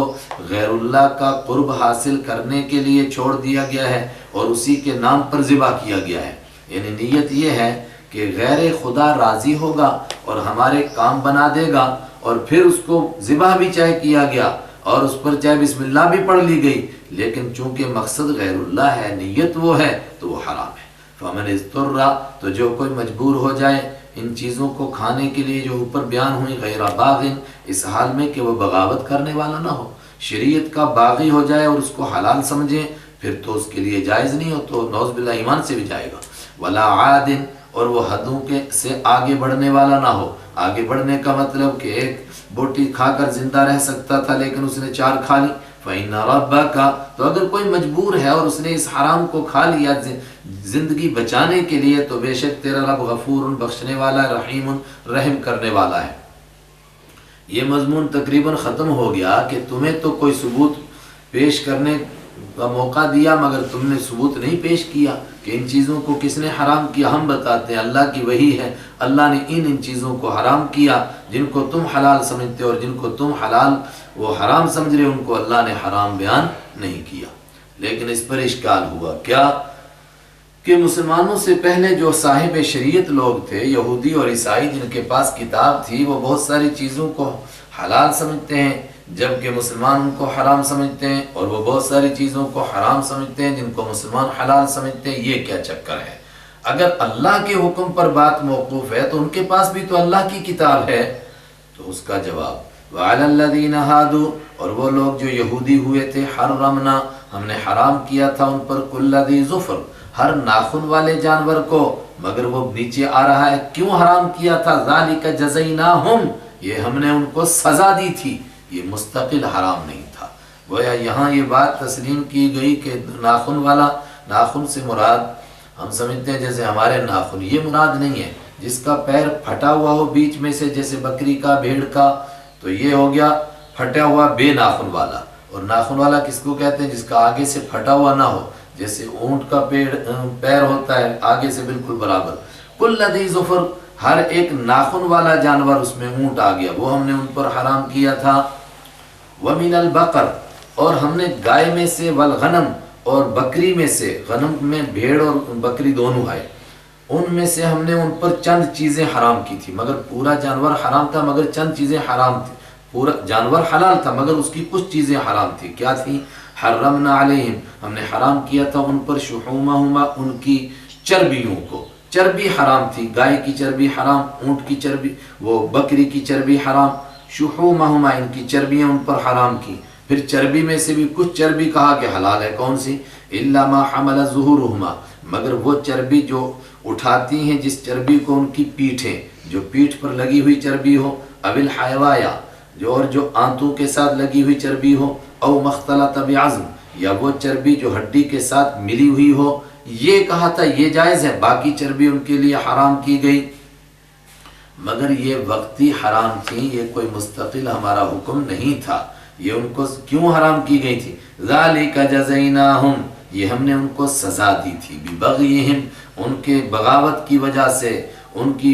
غیر اللہ کا قرب حاصل کرنے کے لیے چھوڑ دیا گیا ہے اور اسی کے نام پر ذبح کیا گیا ہے۔ یعنی نیت یہ ہے کہ غیر خدا راضی ہوگا اور ہمارے کام بنا دے گا، اور پھر اس کو ذبح بھی چاہے کیا گیا اور اس پر چاہے بسم اللہ بھی پڑھ لی گئی، لیکن چونکہ مقصد غیر اللہ ہے، نیت وہ ہے، تو وہ حرام ہے۔ فمن اضطر، تو جو کوئی مجبور ہو جائے ان چیزوں کو کھانے کے لیے جو اوپر بیان ہوئی، غیر باغن، اس حال میں کہ وہ بغاوت کرنے والا نہ ہو، شریعت کا باغی ہو جائے اور اس کو حلال سمجھے، پھر تو اس کے لیے جائز نہیں ہو، تو نعوذ باللہ ایمان سے بھی جائے گا۔ ولا عادن، اور وہ حدوں کے سے آگے بڑھنے والا نہ ہو۔ آگے بڑھنے کا مطلب کہ ایک بوٹی کھا کر زندہ رہ سکتا تھا لیکن اس نے 4 کھا لی، فَإِنَّ رَبَّكَ، تو اگر کوئی مجبور ہے اور اس نے اس حرام کو کھا لیا زندگی بچانے کے لیے، تو بے شک تیرا رب غفور، بخشنے والا ہے، رحیم، رحم کرنے والا ہے۔ یہ مضمون تقریباً ختم ہو گیا کہ تمہیں تو کوئی ثبوت پیش کرنے کا موقع دیا مگر تم نے ثبوت نہیں پیش کیا کہ ان چیزوں کو کس نے حرام کیا۔ ہم بتاتے ہیں اللہ کی وحی ہے، اللہ نے ان چیزوں کو حرام کیا جن کو تم حلال سمجھتے اور جن کو تم حلال وہ حرام سمجھ رہے، ان کو اللہ نے حرام بیان نہیں کیا۔ لیکن اس پر اشکال ہوا کیا کہ مسلمانوں سے پہلے جو صاحب شریعت لوگ تھے، یہودی اور عیسائی، جن کے پاس کتاب تھی، وہ بہت ساری چیزوں کو حلال سمجھتے ہیں جبکہ مسلمان ان کو حرام سمجھتے ہیں، اور وہ بہت ساری چیزوں کو حرام سمجھتے ہیں جن کو مسلمان حلال سمجھتے ہیں۔ یہ کیا چکر ہے؟ اگر اللہ کے حکم پر بات موقوف ہے تو ان کے پاس بھی تو اللہ کی کتاب ہے۔ تو اس کا جواب وَعَلَى الَّذِينَ هَادُوا، اور وہ لوگ جو یہودی ہوئے تھے، حرمنا، ہم نے حرام کیا تھا ان پر کُلَّ ذِی ظُفْرٍ، ہر ناخن والے جانور کو، مگر وہ نیچے آ رہا ہے کیوں حرام کیا تھا، ذَلِكَ جَزَيْنَاهُمْ، یہ ہم نے ان کو سزا دی تھی، یہ مستقل حرام نہیں تھا۔ گویا یہاں یہ بات تسلیم کی گئی کہ ناخن والا، ناخن سے مراد ہم سمجھتے ہیں جیسے ہمارے ناخن، یہ مراد نہیں ہے۔ جس کا پیر پھٹا ہوا ہو بیچ میں سے، جیسے بکری کا، بھیڑ کا، تو یہ ہو گیا پھٹا ہوا بے ناخن والا۔ اور ناخن والا کس کو کہتے ہیں؟ جس کا آگے سے پھٹا ہوا نہ ہو، جیسے اونٹ کا پیر ہوتا ہے آگے سے بالکل برابر۔ کل ذی ظفر، ہر ایک ناخن والا جانور، اس میں اونٹ آ گیا، وہ ہم نے ان پر حرام کیا تھا۔ وَمِنَ الْبَقَرِ، اور ہم نے گائے میں سے، والغنم، اور بکری میں سے، غنم میں بھیڑ اور بکری دونوں آئے، ان میں سے ہم نے ان پر چند چیزیں حرام کی تھی، مگر پورا جانور حرام تھا مگر چند چیزیں حرام تھی۔ پورا جانور حلال تھا مگر اس کی کچھ چیزیں حرام تھی۔ کیا تھی؟ حرمنا علیہم، ہم نے حرام کیا تھا ان پر شحومہما، ان کی چربیوں کو، چربی حرام تھی، گائے کی چربی حرام، اونٹ کی چربی، وہ بکری کی چربی حرام، شحومہما، ان کی چربیاں ان پر حرام کی۔ پھر چربی میں سے بھی کچھ چربی کہا کہ حلال ہے، کون سی؟ الا ما حمل ظہورہما، مگر وہ چربی جو اٹھاتی ہیں، جس چربی کو ان کی پیٹھیں، جو پیٹھ پر لگی ہوئی چربی ہو، ابل حیوایا، جو آنتوں کے ساتھ لگی ہوئی چربی ہو، او مختلط بعظم، یا وہ چربی جو ہڈی کے ساتھ ملی ہوئی ہو، یہ کہا تھا یہ جائز ہے، باقی چربی ان کے لیے حرام کی گئی، مگر یہ وقتی حرام تھی، یہ کوئی مستقل ہمارا حکم نہیں تھا۔ یہ ان کو کیوں حرام کی گئی تھی؟ ذَلِكَ جَزَيْنَاهُمْ، یہ ہم نے ان کو سزا دی تھی، بِبَغْيِهِمْ، ان کے بغاوت کی وجہ سے، ان کی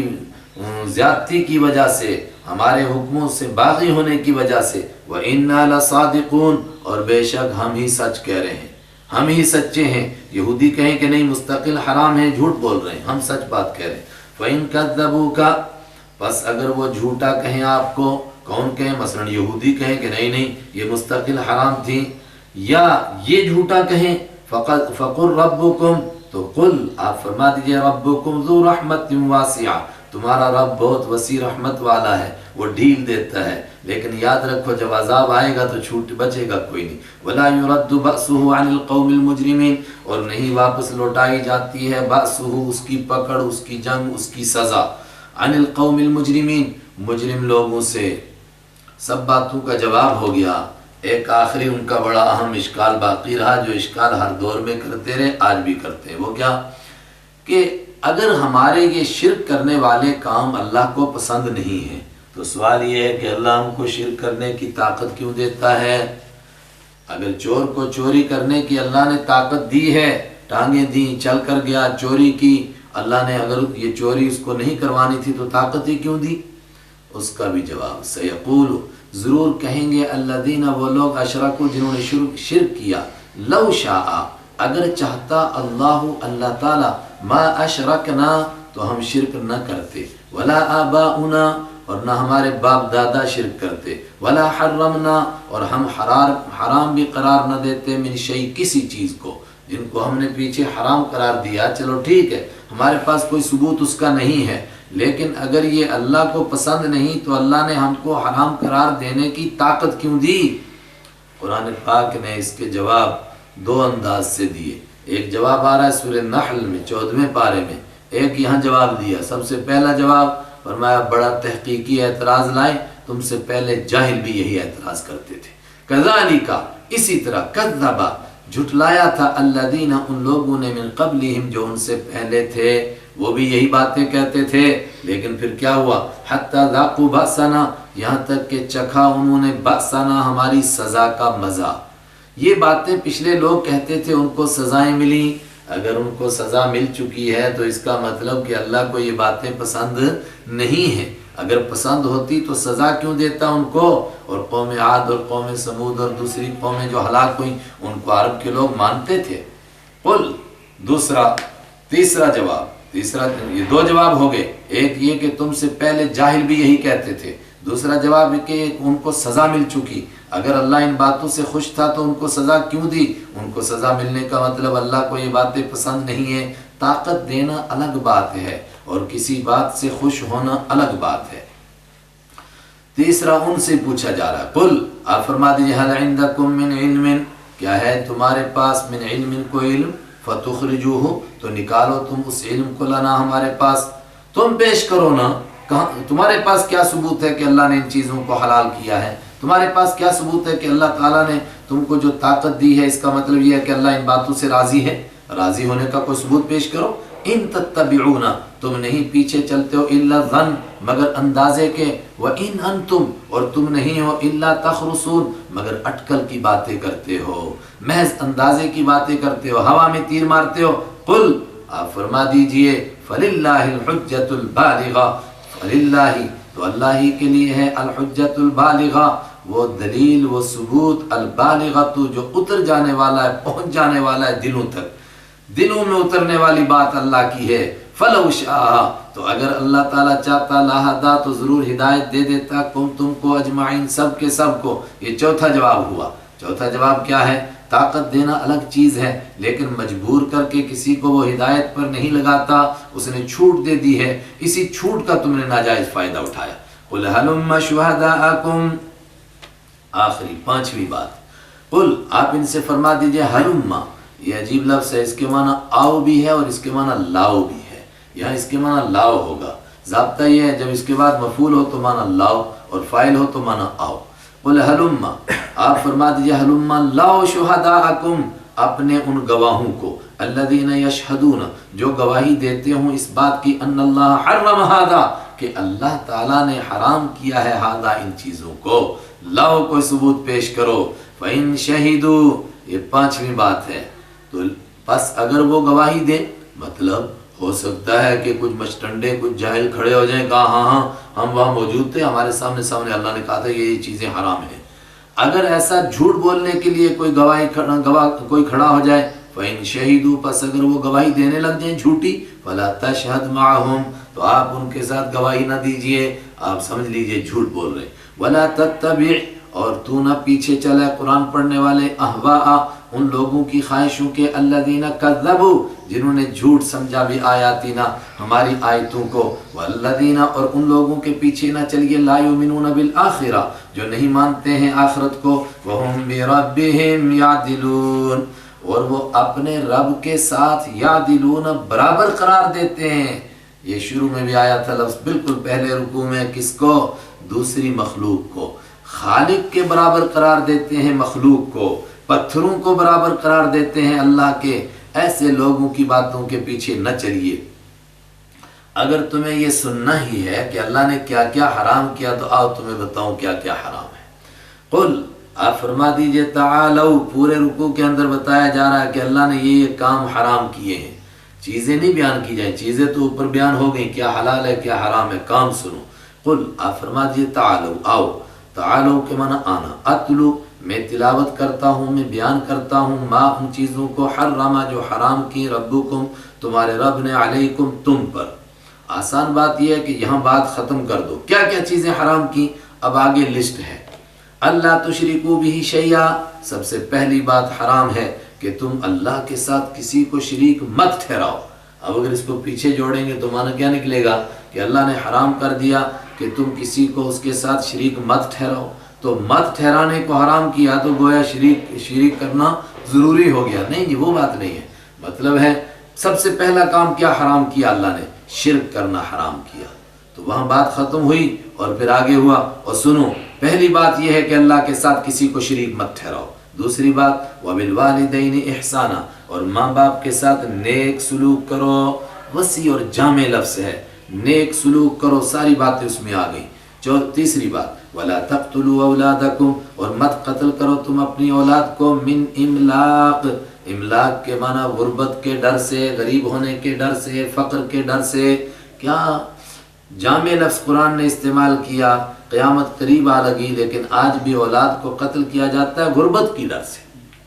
زیادتی کی وجہ سے، ہمارے حکموں سے باغی ہونے کی وجہ سے، وَإِنَّا لَصَادِقُونَ، اور بے شک ہم ہی سچ کہہ رہے ہیں، ہم ہی سچے ہیں۔ یہودی کہیں کہ نہیں مستقل حرام ہے، جھوٹ بول رہے ہیں، ہم سچ بات کہہ رہے ہیں۔ فَإِن كَذَّبُوكَ، پس اگر وہ جھوٹا کہیں آپ کو، کون کہیں؟ مثلا یہودی کہیں کہ نہیں یہ مستقل حرام تھی، یا یہ جھوٹا کہیں، فَقُلْ رَبُّكُمْ، تو قل آپ فرما دیجئے، ربکم ذو رحمت واسعہ، تمہارا رب بہت وسیع رحمت والا ہے، وہ ڈھیل دیتا ہے، لیکن یاد رکھو جب عذاب آئے گا تو چھوٹ بچے گا کوئی نہیں۔ ولا يرد بأسه عن القوم المجرمین، اور نہیں واپس لوٹائی جاتی ہے بأسه، اس کی پکڑ، اس کی جنگ، اس کی سزا، عن القوم المجرمین، مجرم لوگوں سے، سب باتوں کا جواب ہو گیا، ایک آخری ان کا بڑا اہم اشکال باقی رہا، جو اشکال ہر دور میں کرتے رہے، آج بھی کرتے ہیں۔ وہ کیا کہ اگر ہمارے یہ شرک کرنے والے کام اللہ کو پسند نہیں ہیں تو سوال یہ ہے کہ اللہ ہم کو شرک کرنے کی طاقت کیوں دیتا ہے؟ اگر چور کو چوری کرنے کی اللہ نے طاقت دی ہے، ٹانگیں دیں، چل کر گیا، چوری کی، اللہ نے اگر یہ چوری اس کو نہیں کروانی تھی تو طاقت ہی کیوں دی؟ اس کا بھی جواب سیقول، ضرور کہیں گے الذین، وہ لوگ اشرکوا جنہوں نے شرک کیا، لو شاء، اگر چاہتا اللہ تعالی، ما اشرکنا، تو ہم شرک نہ کرتے، ولا آباؤنا، اور نہ ہمارے باپ دادا شرک کرتے، ولا حرمنا، اور ہم حرام بھی قرار نہ دیتے، من شیء، کسی چیز کو، جن کو ہم نے پیچھے حرام قرار دیا، چلو ٹھیک ہے ہمارے پاس کوئی ثبوت اس کا نہیں ہے، لیکن اگر یہ اللہ کو پسند نہیں تو اللہ نے ہم کو حرام قرار دینے کی طاقت کیوں دی؟ قرآن پاک نے اس کے جواب دو انداز سے دیے۔ ایک جواب آ رہا ہے سورہ نحل میں 14ویں پارے میں، ایک یہاں جواب دیا۔ سب سے پہلا جواب فرمایا بڑا تحقیقی اعتراض لائے، تم سے پہلے جاہل بھی یہی اعتراض کرتے تھے۔ کذالک، اسی طرح، کذب، جھٹلایا تھا، الذین، ان لوگوں نے، من قبلہم، جو ان سے پہلے تھے، وہ بھی یہی باتیں کہتے تھے، لیکن پھر کیا ہوا؟ حتی ذاقوا بأسنا، یہاں تک کہ چکھا انہوں نے بأسنا، ہماری سزا کا مزہ۔ یہ باتیں پچھلے لوگ کہتے تھے، ان کو سزائیں ملیں۔ اگر ان کو سزا مل چکی ہے تو اس کا مطلب کہ اللہ کو یہ باتیں پسند نہیں ہیں۔ اگر پسند ہوتی تو سزا کیوں دیتا ان کو؟ اور قوم عاد اور قوم سمود اور دوسری قومیں جو ہلاک ہوئیں، ان کو عرب کے لوگ مانتے تھے۔ قل، تیسرا جواب، یہ دو جواب ہو گئے، ایک یہ کہ تم سے پہلے جاہل بھی یہی کہتے تھے، دوسرا جواب کہ ان کو سزا مل چکی۔ اگر اللہ ان باتوں سے خوش تھا تو ان کو سزا کیوں دی؟ ان کو سزا ملنے کا مطلب اللہ کو یہ باتیں پسند نہیں ہیں۔ طاقت دینا الگ بات ہے اور کسی بات سے خوش ہونا الگ بات ہے۔ تیسرا ان سے پوچھا جا رہا ہے، قل، آپ فرما دیجئے، هل عندکم من علم، کیا ہے تمہارے پاس، من علم، کوئی علم، فتخرجوہ، تو نکالو تم اس علم کو، لنا، ہمارے پاس، تم پیش کرو نا، تمہارے پاس کیا ثبوت ہے کہ اللہ نے ان چیزوں کو حلال کیا ہے؟ تمہارے پاس کیا ثبوت ہے کہ اللہ تعالیٰ نے تم کو جو طاقت دی ہے اس کا مطلب یہ ہے کہ اللہ ان باتوں سے راضی ہے؟ راضی ہونے کا کوئی ثبوت پیش کرو۔ ان تتبعون، تم نہیں پیچھے چلتے ہو، الا الظن، مگر اندازے کے، وان انتم، اور تم نہیں ہو، الا تخرصون، مگر اٹکل کی باتیں کرتے ہو، محض اندازے کی باتیں کرتے ہو، ہوا میں تیر مارتے ہو۔ قل، آپ فرما دیجئے، فللہ الحجۃ البالغہ، فللہ، تو اللہ ہی کے لیے ہے، الحجۃ البالغہ، وہ دلیل، وہ ثبوت، البالغۃ، جو اتر جانے والا ہے، پہنچ جانے والا ہے دلوں تک، دلوں میں اترنے والی بات اللہ کی ہے۔ فلو شاء، تو اگر اللہ تعالیٰ چاہتا، لہدا، تو ضرور ہدایت دے دیتا، تم کو اجمعین، سب کے سب کو۔ یہ چوتھا جواب ہوا۔ چوتھا جواب کیا ہے؟ طاقت دینا الگ چیز ہے، لیکن مجبور کر کے کسی کو وہ ہدایت پر نہیں لگاتا، اس نے چھوٹ دے دی ہے، اسی چھوٹ کا تم نے ناجائز فائدہ اٹھایا۔ قل ہلم شہداءکم، آخری پانچویں بات، قل، آپ ان سے فرما دیجئے، ہلم، یہ عجیب لفظ ہے، اس کے معنی آؤ بھی ہے اور اس کے معنی لاؤ بھی ہے، یہاں اس کے معنی لاؤ ہوگا۔ ضابطہ یہ ہے جب اس کے بعد مفعول ہو تو معنی لاؤ اور فاعل ہو تو معنی آؤ۔ قل ہلم، آپ فرما دیجئے، ہلم لاؤ شہداءکم، اپنے ان گواہوں کو، الذین یشہدون، جو گواہی دیتے ہوں اس بات کی، ان اللہ حرم ھذا، کہ اللہ تعالیٰ نے حرام کیا ہے، ھذا، ان چیزوں کو، لاؤ کوئی ثبوت پیش کرو۔ فإن شہدوا، یہ پانچویں بات ہے، تو بس اگر وہ گواہی دیں، مطلب ہو سکتا ہے کہ کچھ مچٹنڈے، کچھ جاہل کھڑے ہو جائیں، کہا ہاں ہم وہاں موجود تھے، ہمارے سامنے اللہ نے کہا تھا یہ چیزیں حرام ہیں۔ اگر ایسا جھوٹ بولنے کے لیے کوئی کوئی کھڑا ہو جائے، فإن شہدوا، پس اگر وہ گواہی دینے لگ جائیں جھوٹی، فلا تشہد معہم، تو آپ ان کے ساتھ گواہی نہ دیجئے، آپ سمجھ لیجئے جھوٹ بول رہے۔ ولا تتبع، اور تو نہ پیچھے چلے قرآن پڑھنے والے، اہواء، ان لوگوں کی خواہشوں کے، الذین کذبوا، جنہوں نے جھوٹ سمجھا بھی آیاتنا، ہماری آیتوں کو، والذین، اور ان لوگوں کے پیچھے نہ چلیے، لا یؤمنون بالآخرہ، جو نہیں مانتے ہیں آخرت کو، وہم بربہم یعدلون، اور وہ اپنے رب کے ساتھ، یعدلون، برابر قرار دیتے ہیں۔ یہ شروع میں بھی آیا تھا لفظ، بالکل پہلے رکوع میں، کس کو؟ دوسری مخلوق کو، خالق کے برابر قرار دیتے ہیں مخلوق کو، پتھروں کو برابر قرار دیتے ہیں اللہ کے، ایسے لوگوں کی باتوں کے پیچھے نہ چلیے۔ اگر تمہیں یہ سننا ہی ہے کہ اللہ نے کیا کیا حرام کیا تو آؤ تمہیں بتاؤں کیا کیا حرام ہے۔ قل، آپ فرما دیجئے، تعالو، پورے رکوع کے اندر بتایا جا رہا ہے کہ اللہ نے یہ کام حرام کیے ہیں، چیزیں نہیں بیان کی جائیں، چیزیں تو اوپر بیان ہو گئیں، کیا حلال ہے کیا حرام ہے، کام سنو۔ قل، آپ فرما دیجئے، تعالو، آؤ، تعالو کے معنی آنا، اتلو، میں تلاوت کرتا ہوں، میں بیان کرتا ہوں، ما، ان چیزوں کو، حرما، جو حرام کی، ربکم، تمہارے رب نے، علیکم، تم پر۔ آسان بات یہ ہے کہ یہاں بات ختم کر دو، کیا کیا چیزیں حرام کی، اب آگے لسٹ ہے۔ اللہ تشرکو بہ شیئا، سب سے پہلی بات حرام ہے کہ تم اللہ کے ساتھ کسی کو شریک مت ٹھہراؤ۔ اب اگر اس کو پیچھے جوڑیں گے تو معنی کیا نکلے گا کہ اللہ نے حرام کر دیا کہ تم کسی کو اس کے ساتھ شریک مت ٹھہراؤ، تو مت ٹھہرانے کو حرام کیا تو گویا شریک کرنا ضروری ہو گیا، نہیں جی، وہ بات نہیں ہے۔ مطلب ہے سب سے پہلا کام کیا حرام کیا اللہ نے، شرک کرنا حرام کیا، تو وہاں بات ختم ہوئی اور پھر آگے ہوا، اور سنو، پہلی بات یہ ہے کہ اللہ کے ساتھ کسی کو شریک مت ٹھہراؤ۔ دوسری بات، وَبِالْوَالِدَيْنِ إِحْسَانًا، اور ماں باپ کے ساتھ نیک سلوک کرو، وسیع اور جامع لفظ ہے، نیک سلوک کرو، ساری باتیں اس میں آ گئیں۔ تیسری بات، وَلَا تَقْتُلُوا أَوْلَادَكُمْ، اور مت قتل کرو تم اپنی اولاد کو، من املاق، املاق کے معنی غربت کے ڈر سے، غریب ہونے کے ڈر سے، فقر کے ڈر سے۔ کیا جامع لفظ قرآن نے استعمال کیا، قیامت قریب آ لگی لیکن آج بھی اولاد کو قتل کیا جاتا ہے غربت کی ڈر سے۔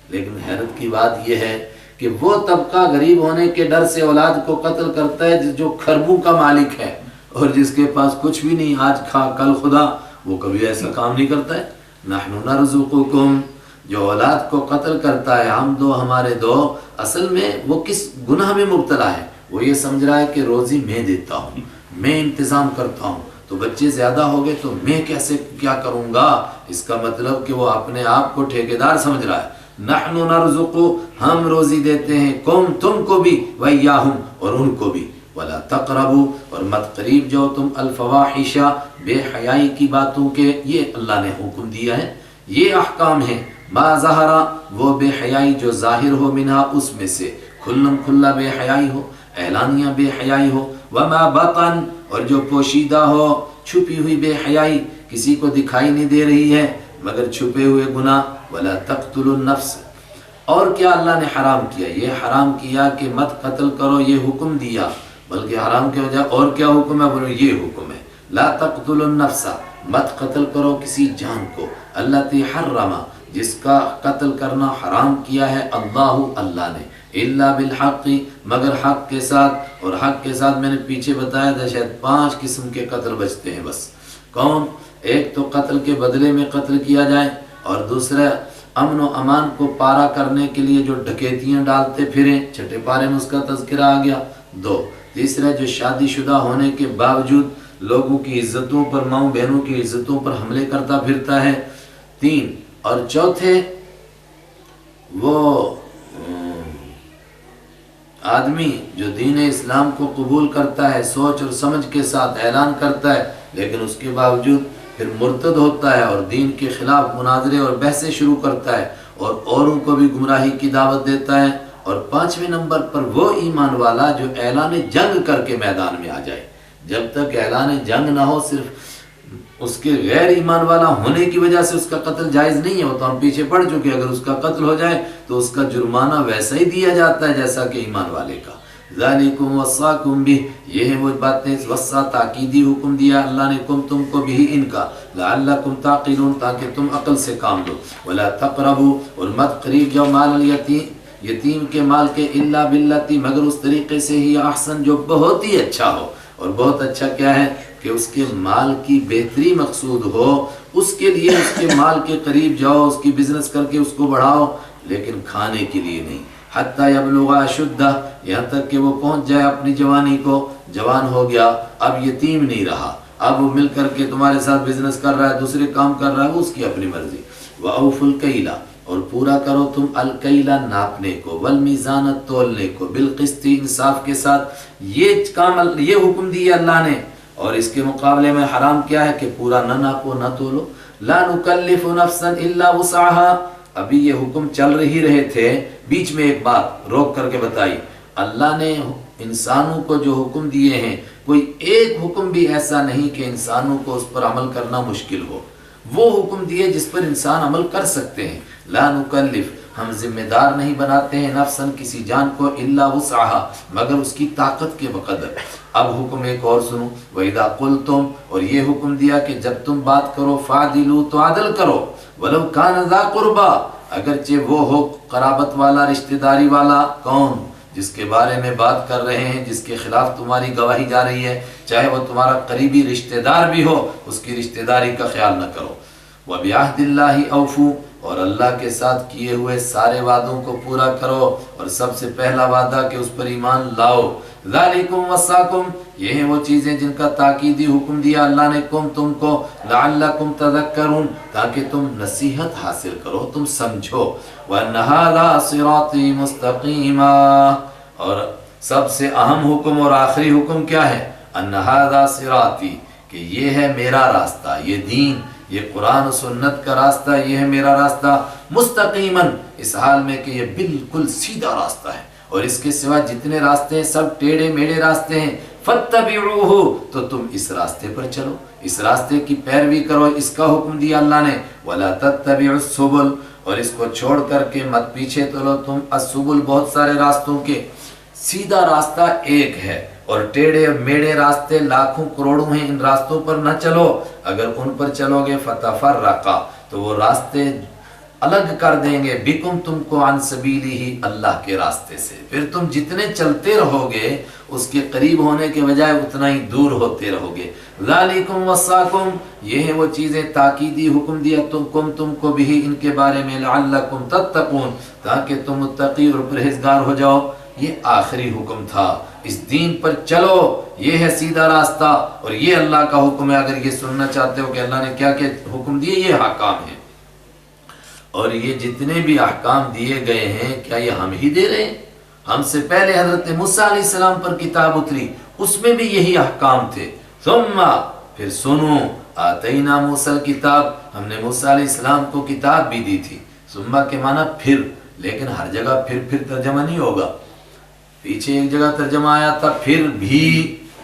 لیکن حیرت کی بات یہ ہے کہ وہ طبقہ غریب ہونے کے ڈر سے اولاد کو قتل کرتا ہے جو خربوں کا مالک ہے، اور جس کے پاس کچھ بھی نہیں، آج کھا کل خدا، وہ کبھی ایسا کام نہیں کرتا ہے۔ نحن نرزقکم، جو اولاد کو قتل کرتا ہے، ہم دو ہمارے دو، اصل میں وہ کس گناہ میں مبتلا ہے؟ وہ یہ سمجھ رہا ہے کہ روزی میں دیتا ہوں، میں انتظام کرتا ہوں، تو بچے زیادہ ہو گئے تو میں کیسے کیا کروں گا؟ اس کا مطلب کہ وہ اپنے آپ کو ٹھیکیدار سمجھ رہا ہے۔ نحن نرزقو، ہم روزی دیتے ہیں، کم، تم کو بھی، ویاہم، اور ان کو بھی۔ ولا تقربوا، اور مت قریب جاؤ تم، الفواحش، بے حیائی کی باتوں کے، یہ اللہ نے حکم دیا ہے، یہ احکام ہیں۔ ما ظہر، وہ بے حیائی جو ظاہر ہو، منہا، اس میں سے، کھلم کھلا بے حیائی ہو، اعلانیہ بے حیائی ہو، وما بطن، اور جو پوشیدہ ہو، چھپی ہوئی بے حیائی، کسی کو دکھائی نہیں دے رہی ہے مگر چھپے ہوئے گناہ۔ ولا تقتلوا النفس، اور کیا اللہ نے حرام کیا؟ یہ حرام کیا کہ مت قتل کرو، یہ حکم دیا، بلکہ حرام کے وجہ اور کیا حکم ہے؟ بولو یہ حکم ہے، لا تقتلوا النفس، مت قتل کرو کسی جان کو، التی حرم، جس کا قتل کرنا حرام کیا ہے اللہ نے، الا بالحق، مگر حق کے ساتھ، اور حق کے ساتھ میں نے پیچھے بتایا تھا شاید 5 قسم کے قتل بچتے ہیں بس۔ کون؟ ایک تو قتل کے بدلے میں قتل کیا جائے، اور دوسرا امن و امان کو پارا کرنے کے لیے جو ڈکیتیاں ڈالتے پھریں، چھٹے پارے میں اس کا تذکرہ آ گیا۔ 2، تیسرا جو شادی شدہ ہونے کے باوجود لوگوں کی عزتوں پر، ماؤں بہنوں کی عزتوں پر حملے کرتا پھرتا ہے۔ 3، اور چوتھے وہ آدمی جو دین اسلام کو قبول کرتا ہے، سوچ اور سمجھ کے ساتھ اعلان کرتا ہے، لیکن اس کے باوجود پھر مرتد ہوتا ہے اور دین کے خلاف مناظرے اور بحثیں شروع کرتا ہے اور اوروں کو بھی گمراہی کی دعوت دیتا ہے۔ اور 5ویں نمبر پر وہ ایمان والا جو اعلان جنگ کر کے میدان میں آ جائے۔ جب تک اعلان جنگ نہ ہو، صرف اس کے غیر ایمان والا ہونے کی وجہ سے اس کا قتل جائز نہیں ہے، وہ تو ہم پیچھے پڑ چکے، اگر اس کا قتل ہو جائے تو اس کا جرمانہ ویسا ہی دیا جاتا ہے جیسا کہ ایمان والے کا۔ ذالکم وصاکم بہ، یہ ہیں وہ باتیں، وصا تاکیدی حکم دیا اللہ نے، کم، تم کو بھی ان کا، لعلکم تعقلون، تاکہ تم عقل سے کام لو۔ ولا تقربوا، اور مت قریب جاؤ، مال الیتیم، یتیم کے مال کے، الا باللتی، مگر اس طریقے سے ہی احسن، جو بہت ہی اچھا ہو۔ اور بہت اچھا کیا ہے؟ کہ اس کے مال کی بہتری مقصود ہو، اس کے لیے اس کے مال کے قریب جاؤ، اس کی بزنس کر کے اس کو بڑھاؤ، لیکن کھانے کے لیے نہیں۔ حتی یبلغ اشدہ، یہاں تک کہ وہ پہنچ جائے اپنی جوانی کو، جوان ہو گیا، اب یتیم نہیں رہا، اب وہ مل کر کے تمہارے ساتھ بزنس کر رہا ہے، دوسرے کام کر رہا ہے، وہ اس کی اپنی مرضی۔ وَأَوْفُوا الْكَيْلَ، اور پورا کرو تم، الکیلا، ناپنے کو، والمیزان، تولنے کو، بالقسط، انصاف کے ساتھ۔ یہ کام، یہ حکم دیا اللہ نے، اور اس کے مقابلے میں حرام کیا ہے کہ پورا نہ ناپو نہ تولو. لا نکلف نفسا الا وسعها. ابھی یہ حکم چل رہے تھے، بیچ میں ایک بات روک کر کے بتائی. اللہ نے انسانوں کو جو حکم دیے ہیں، کوئی ایک حکم بھی ایسا نہیں کہ انسانوں کو اس پر عمل کرنا مشکل ہو. وہ حکم دیے جس پر انسان عمل کر سکتے ہیں. لا نکلف، ہم ذمہ دار نہیں بناتے ہیں نفساً کسی جان کو الا وسعها، مگر اس کی طاقت کے بقدر. اب حکم ایک اور سنو. وَإِذَا قُلْتُمْ، اور یہ حکم دیا کہ جب تم بات کرو فَعْدِلُوا، تو عدل کرو. وَلَوْ كَانَ ذَا قُرْبَى، اگرچہ وہ ہو قرابت والا، رشتہ داری والا. کون؟ جس کے بارے میں بات کر رہے ہیں، جس کے خلاف تمہاری گواہی جا رہی ہے، چاہے وہ تمہارا قریبی رشتہ دار بھی ہو، اس کی رشتہ داری کا خیال نہ کرو. وَبِعَهْدِ اللَّهِ أَوْفُوا، اور اللہ کے ساتھ کیے ہوئے سارے وعدوں کو پورا کرو، اور سب سے پہلا وعدہ کہ اس پر ایمان لاؤ. ذَلِكُمْ وَصَّاكُمْ، یہ ہیں وہ چیزیں جن کا تاکیدی حکم دیا اللہ نے تم کو. لَعَلَّكُمْ تَذَكَّرُونَ، تاکہ تم نصیحت حاصل کرو، تم سمجھو. وَأَنَّ هَذَا صِرَاطِي مُسْتَقِيمًا، اور سب سے اہم حکم اور آخری حکم کیا ہے؟ أَنَّ هَذَا صِرَاطِي، کہ یہ ہے میرا راستہ، یہ دین، یہ قرآن و سنت کا راستہ، یہ ہے میرا راستہ. مستقیماً، اس حال میں کہ یہ بالکل سیدھا راستہ ہے، اور اس کے سوا جتنے راستے ہیں سب ٹیڑھے میڑھے راستے ہیں. فَاتَّبِعُوهُ، تو تم اس راستے پر چلو، اس راستے کی پیروی کرو. اس کا حکم دیا اللہ نے. وَلَا تَتَّبِعُوا السُّبُلَ، اور اس کو چھوڑ کر کے مت پیچھے چلو تم السبل، بہت سارے راستوں کے. سیدھا راستہ ایک ہے، اور ٹیڑھے میڑے راستے لاکھوں کروڑوں ہیں. ان راستوں پر نہ چلو. اگر ان پر چلو گے فتفرقا، تو وہ راستے الگ کر دیں گے بکم، تم کو، عن سبیلی ہی، اللہ کے راستے سے. پھر تم جتنے چلتے رہو گے اس کے قریب ہونے کے بجائے اتنا ہی دور ہوتے رہو گے. ذالکم وصاکم، یہ ہیں وہ چیزیں تاکیدی حکم دیا تم کو بھی ان کے بارے میں. لعلکم تتقون، تاکہ تم متقی اور پرہیزگار ہو جاؤ. یہ آخری حکم تھا. اس دین پر چلو، یہ ہے سیدھا راستہ، اور یہ اللہ کا حکم ہے. اگر یہ سننا چاہتے ہو کہ اللہ نے کیا کیا حکم دیے، یہ احکام ہیں. اور یہ جتنے بھی احکام دیے گئے ہیں، کیا یہ ہم ہی دے رہے ہیں؟ ہم سے پہلے حضرت موسیٰ علیہ السلام پر کتاب اتری، اس میں بھی یہی احکام تھے. ثم، پھر سنو، آتینا موسیٰ الکتاب، ہم نے موسیٰ علیہ السلام کو کتاب بھی دی تھی. ثم کے معنی پھر، لیکن ہر جگہ پھر ترجمہ نہیں ہوگا. پیچھے ایک جگہ ترجمہ آیا تھا پھر بھی،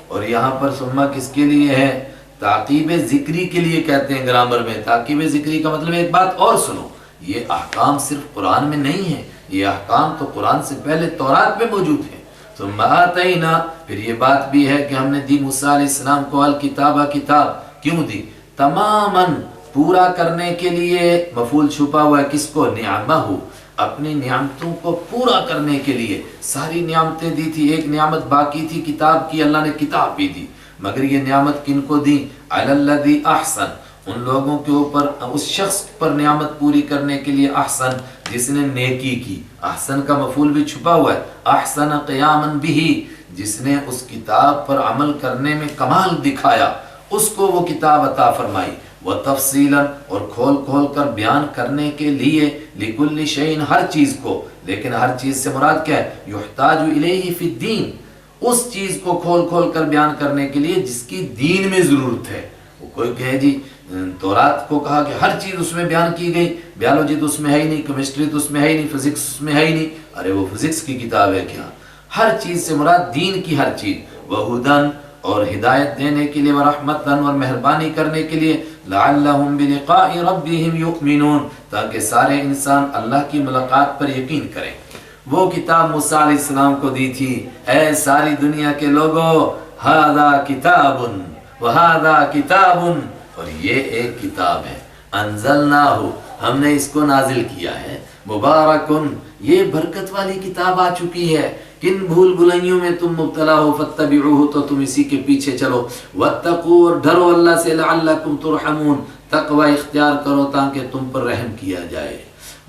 اور یہاں پر ثم کس کے لیے ہے؟ تعقیب ذکری کے لیے کہتے ہیں گرامر میں. تعقیب ذکری کا مطلب ایک بات اور سنو، یہ احکام صرف قرآن میں نہیں ہے، یہ احکام تو قرآن سے پہلے تورات میں موجود ہیں. ثم آتینا، پھر یہ بات بھی ہے کہ ہم نے دی موسیٰ علیہ السلام کو الکتاب، کتاب. کیوں دی؟ تماماً، پورا کرنے کے لیے. مفعول چھپا ہوا ہے کس کو؟ نعمہ، اپنی نعمتوں کو پورا کرنے کے لیے. ساری نعمتیں دی تھی، ایک نعمت باقی تھی کتاب کی، اللہ نے کتاب بھی دی. مگر یہ نعمت کن کو دی؟ علی الذی احسن، ان لوگوں کے اوپر، اس شخص پر نعمت پوری کرنے کے لیے. احسن، جس نے نیکی کی. احسن کا مفعول بھی چھپا ہوا ہے. احسن قیاما بہ، جس نے اس کتاب پر عمل کرنے میں کمال دکھایا، اس کو وہ کتاب عطا فرمائی. وتفصیلا، اور کھول کھول کر بیان کرنے کے لیے. لکل شیء، ہر چیز کو. لیکن ہر چیز سے مراد کیا ہے؟ یحتاج الیہ فی الدین، اس چیز کو کھول کھول کر بیان کرنے کے لیے جس کی دین میں ضرورت ہے. وہ کوئی کہے جی تورات کو کہا کہ ہر چیز اس میں بیان کی گئی، بیالوجی تو اس میں ہے ہی نہیں، کیمسٹری تو اس میں ہے ہی نہیں، فزکس اس میں ہے ہی نہیں. ارے وہ فزکس کی کتاب ہے کیا؟ ہر چیز سے مراد دین کی ہر چیز. وہدن، اور ہدایت دینے کے لیے. ورحمتن، اور مہربانی کرنے کے لیے. لعلہم بلقاء ربہم یؤمنون، تاکہ سارے انسان اللہ کی ملاقات پر یقین کریں. وہ کتاب موسیٰ علیہ السلام کو دی تھی. اے ساری دنیا کے لوگوں، ھذا کتاب وھذا کتاب، اور یہ ایک کتاب ہے. انزلناہ، ہم نے اس کو نازل کیا ہے. مبارکن، یہ برکت والی کتاب آ چکی ہے. کن بھول بھلائیوں میں تم مبتلا ہو، فاتبعوہ، تو تم اسی کے پیچھے چلو. واتقوا، اور ڈرو اللہ سے. لعلکم ترحمون، تقوی اختیار کرو تاکہ تم پر رحم کیا جائے.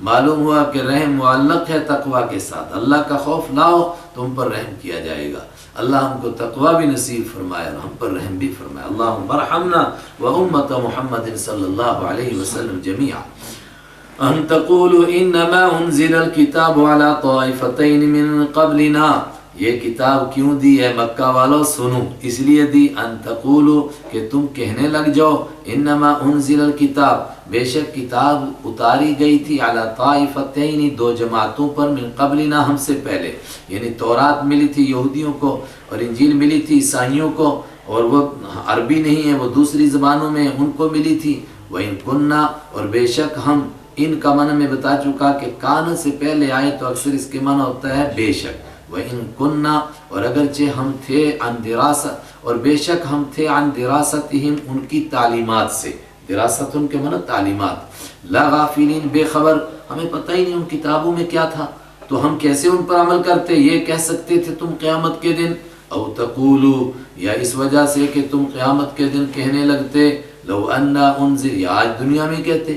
معلوم ہوا کہ رحم معلق ہے تقوی کے ساتھ. اللہ کا خوف لاؤ، تم پر رحم کیا جائے گا. اللہ ہم کو تقوی بھی نصیب فرمائے اور ہم پر رحم بھی فرمائے. اللہم ارحمنا و امت محمد صلی اللہ علیہ وسلم جميعا. ان تقولوا انما انزل الكتاب على طائفتين من قبلنا، یہ کتاب کیوں دی ہے مکہ والوں؟ سنو، اس لیے دی ان تقولو کہ تم کہنے لگ جاؤ انما انزل الکتاب، بے شک کتاب اتاری گئی تھی علی طائفتین، دو جماعتوں پر، من قبلنا، ہم سے پہلے، یعنی تورات ملی تھی یہودیوں کو اور انجیل ملی تھی عیسائیوں کو، اور وہ عربی نہیں ہے، وہ دوسری زبانوں میں ان کو ملی تھی۔ وَإِن كُنَّا، اور بے شک ہم، ان کا معنی میں بتا چکا کہ کان سے پہلے آئے تو اکثر اس کے معنی ہوتا ہے بے شک۔ وَإِن كُنَّا، اور اگرچہ ہم تھے، عن دراست، اور بے شک ہم تھے، عن دراستہم، ان کی تعلیمات سے، دراست ان کے معنی تعلیمات، لا غافلین، بے خبر، ہمیں پتہ ہی نہیں ان کتابوں میں کیا تھا، تو ہم کیسے ان پر عمل کرتے؟ یہ کہہ سکتے تھے تم قیامت کے دن، او تقولو، یا اس وجہ سے کہ تم قیامت کے دن کہنے لگتے، لو انا انزل، یا آج دنیا میں کہتے،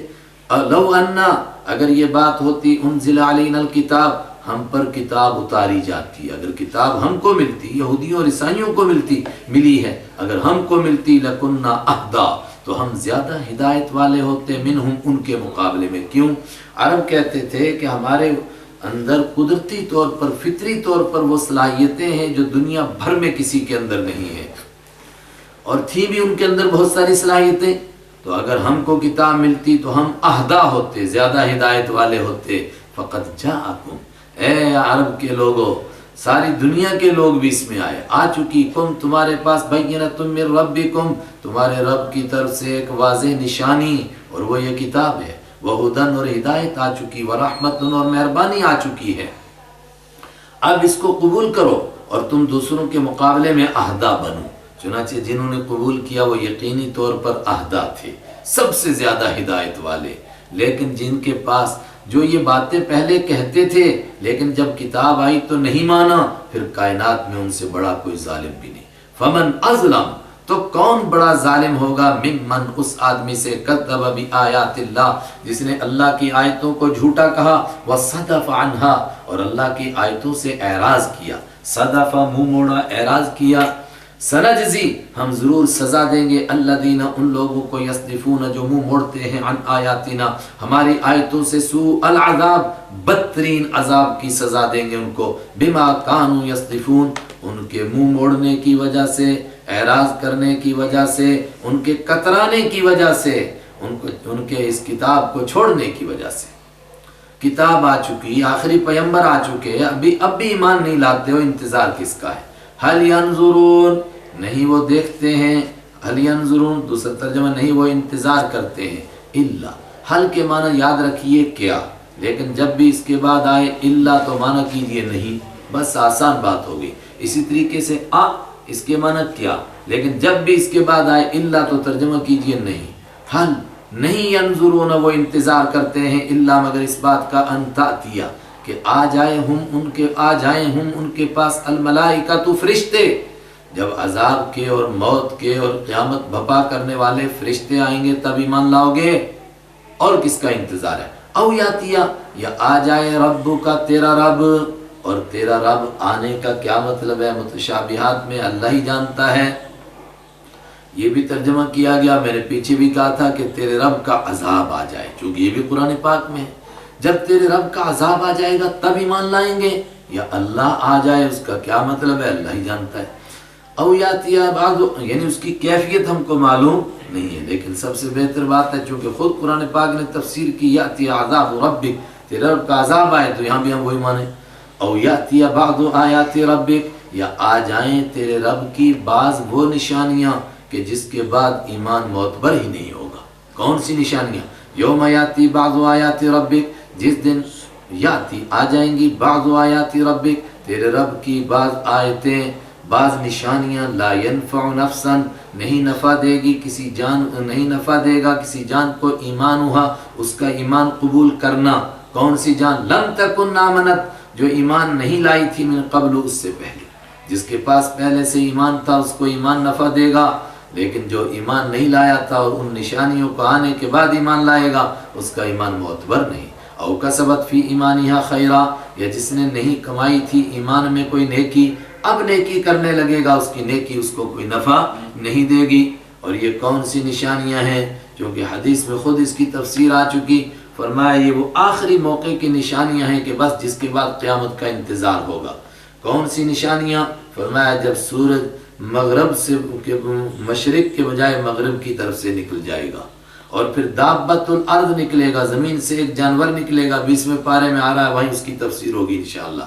لو انا، اگر یہ بات ہوتی، انزل علینا الکتاب، ہم پر کتاب اتاری جاتی، اگر کتاب ہم کو ملتی، یہودیوں اور عیسائیوں کو ملی ہے، اگر ہم کو ملتی، لکننا اہدا، تو ہم زیادہ ہدایت والے ہوتے، منہم، ان کے مقابلے میں۔ کیوں؟ عرب کہتے تھے کہ ہمارے اندر قدرتی طور پر، فطری طور پر وہ صلاحیتیں ہیں جو دنیا بھر میں کسی کے اندر نہیں ہے، اور تھی بھی ان کے اندر بہت ساری صلاحیتیں، تو اگر ہم کو کتاب ملتی تو ہم اہدا ہوتے، زیادہ ہدایت والے ہوتے۔ فقط جاءکم، اے عرب کے لوگوں، ساری دنیا کے لوگ بھی اس میں آئے، آ چکی، کم، تمہارے پاس، بینۃ من ربکم، تمہارے رب کی طرف سے ایک واضح نشانی، اور وہ یہ کتاب ہے، وہدن، اور ہدایت آ چکی، ورحمت، اور مہربانی آ چکی ہے۔ اب اس کو قبول کرو اور تم دوسروں کے مقابلے میں اہدا بنو۔ چنانچہ جنہوں نے قبول کیا وہ یقینی طور پر اہدا تھے، سب سے زیادہ ہدایت والے، لیکن جن کے پاس جو یہ باتیں پہلے کہتے تھے لیکن جب کتاب آئی تو نہیں مانا، پھر کائنات میں ان سے بڑا کوئی ظالم بھی نہیں۔ فمن اظلم، تو کون بڑا ظالم ہوگا، ممن، اس آدمی سے، کذب بآیات اللہ، جس نے اللہ کی آیتوں کو جھوٹا کہا، وصدف عنہا، اور اللہ کی آیتوں سے اعراض کیا، صدف، منہ موڑا، اعراض کیا۔ سنجزی، ہم ضرور سزا دیں گے، الذین، ان لوگوں کو، یصدفون، جو منہ موڑتے ہیں، عن آیاتنا، ہماری آیتوں سے، سوء العذاب، بدترین عذاب کی سزا دیں گے ان کو، بما کانوا یصدفون، ان کے منہ موڑنے کی وجہ سے، اعراض کرنے کی وجہ سے، ان کے کترانے کی وجہ سے، ان کے اس کتاب کو چھوڑنے کی وجہ سے۔ کتاب آ چکی، آخری پیغمبر آ چکے، اب بھی ایمان نہیں لاتے ہو، انتظار کس کا ہے؟ حل ینظرون، نہیں وہ دیکھتے ہیں، حل ینظرون، دوسرا ترجمہ، نہیں وہ انتظار کرتے ہیں، الا، حل کے معنی یاد رکھیے کیا، لیکن جب بھی اس کے بعد آئے الا تو معنی کیجئے نہیں، بس آسان بات ہوگی۔ اسی طریقے سے اس کے معنی کیا، لیکن جب بھی اس کے بعد آئے الا تو ترجمہ کیجئے نہیں۔ حل، نہیں، ینظرون، وہ انتظار کرتے ہیں، الا، مگر اس بات کا، ان تأتیہ، کہ آ جائیں ہم ان کے پاس، الملائکۃ، فرشتے، جب عذاب کے اور موت کے اور قیامت بھپا کرنے والے فرشتے آئیں گے تب ایمان لاؤ گے، اور کس کا انتظار ہے؟ او یاتیہ، یا آ جائے ربک، تیرا رب، اور تیرا رب آنے کا کیا مطلب ہے؟ متشابہات میں اللہ ہی جانتا ہے، یہ بھی ترجمہ کیا گیا، میں نے پیچھے بھی کہا تھا کہ تیرے رب کا عذاب آ جائے، چونکہ یہ بھی قرآن پاک میں ہے، جب تیرے رب کا عذاب آ جائے گا تب ایمان لائیں گے، یا اللہ آ جائے، اس کا کیا مطلب ہے اللہ ہی جانتا ہے۔ او یاتی بعض، یعنی اس کی کیفیت ہم کو معلوم نہیں ہے، لیکن سب سے بہتر بات ہے چونکہ خود قرآن پاک نے تفسیر کی، یاتی عذاب ربک، تیرے رب کا عذاب آئے، تو یہاں بھی ہم وہی مانیں۔ او یاتی بعض آیات ربک، یا آ جائیں تیرے رب کی بعض وہ نشانیاں کہ جس کے بعد ایمان معتبر ہی نہیں ہوگا۔ کون سی نشانیاں؟ یوم یاتی بعض آیات ربک، جس دن یاتی آ جائیں گی، بعض آیات ربک، تیرے رب کی بعض آیتیں، بعض نشانیاں، لا ينفع نفسا، نہیں نفع دے گی کسی جان، نہیں نفع دے گا کسی جان کو، ایمانہا، اس کا ایمان قبول کرنا۔ کون سی جان؟ لم تکن آمنت، جو ایمان نہیں لائی تھی، من قبل، اس سے پہلے، جس کے پاس پہلے سے ایمان تھا اس کو ایمان نفع دے گا، لیکن جو ایمان نہیں لایا تھا اور ان نشانیوں کو آنے کے بعد ایمان لائے گا، اس کا ایمان معتبر نہیں۔ او کسبت فی ایمانہا خیرا، یا جس نے نہیں کمائی تھی ایمان میں کوئی نیکی، اب نیکی کرنے لگے گا، اس کی نیکی اس کو کوئی نفع نہیں دے گی۔ اور یہ کون سی نشانیاں ہیں؟ کیونکہ حدیث میں خود اس کی تفسیر آ چکی، فرمایا یہ وہ آخری موقع کی نشانیاں ہیں کہ بس جس کے بعد قیامت کا انتظار ہوگا۔ کون سی نشانیاں؟ فرمایا جب سورج مغرب سے مشرق کے بجائے مغرب کی طرف سے نکل جائے گا، اور پھر دابۃ الارض نکلے گا، زمین سے ایک جانور نکلے گا، 20ویں پارے میں آ رہا ہے، وہیں اس کی تفسیر ہوگی انشاءاللہ۔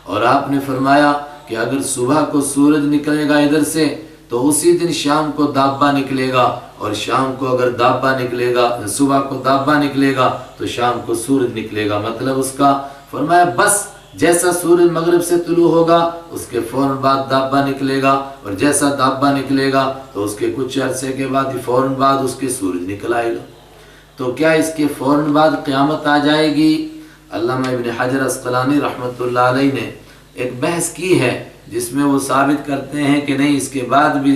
اور آپ نے فرمایا کہ اگر صبح کو سورج نکلے گا ادھر سے تو اسی دن شام کو دابہ نکلے گا، اور شام کو اگر دابہ نکلے گا، صبح کو دابہ نکلے گا تو شام کو سورج نکلے گا۔ مطلب اس کا فرمایا بس جیسا سورج مغرب سے طلوع ہوگا اس کے فوراً بعد دابہ نکلے گا، اور جیسا دابہ نکلے گا تو اس کے کچھ عرصے کے بعد فوراً بعد اس کے سورج نکل آئے گا۔ تو کیا اس کے فوراً بعد قیامت آ جائے گی؟ علامہ ابن حجر عسقلانی رحمۃ اللہ علیہ نے ایک بحث کی ہے جس میں وہ ثابت کرتے ہیں کہ نہیں، اس کے بعد بھی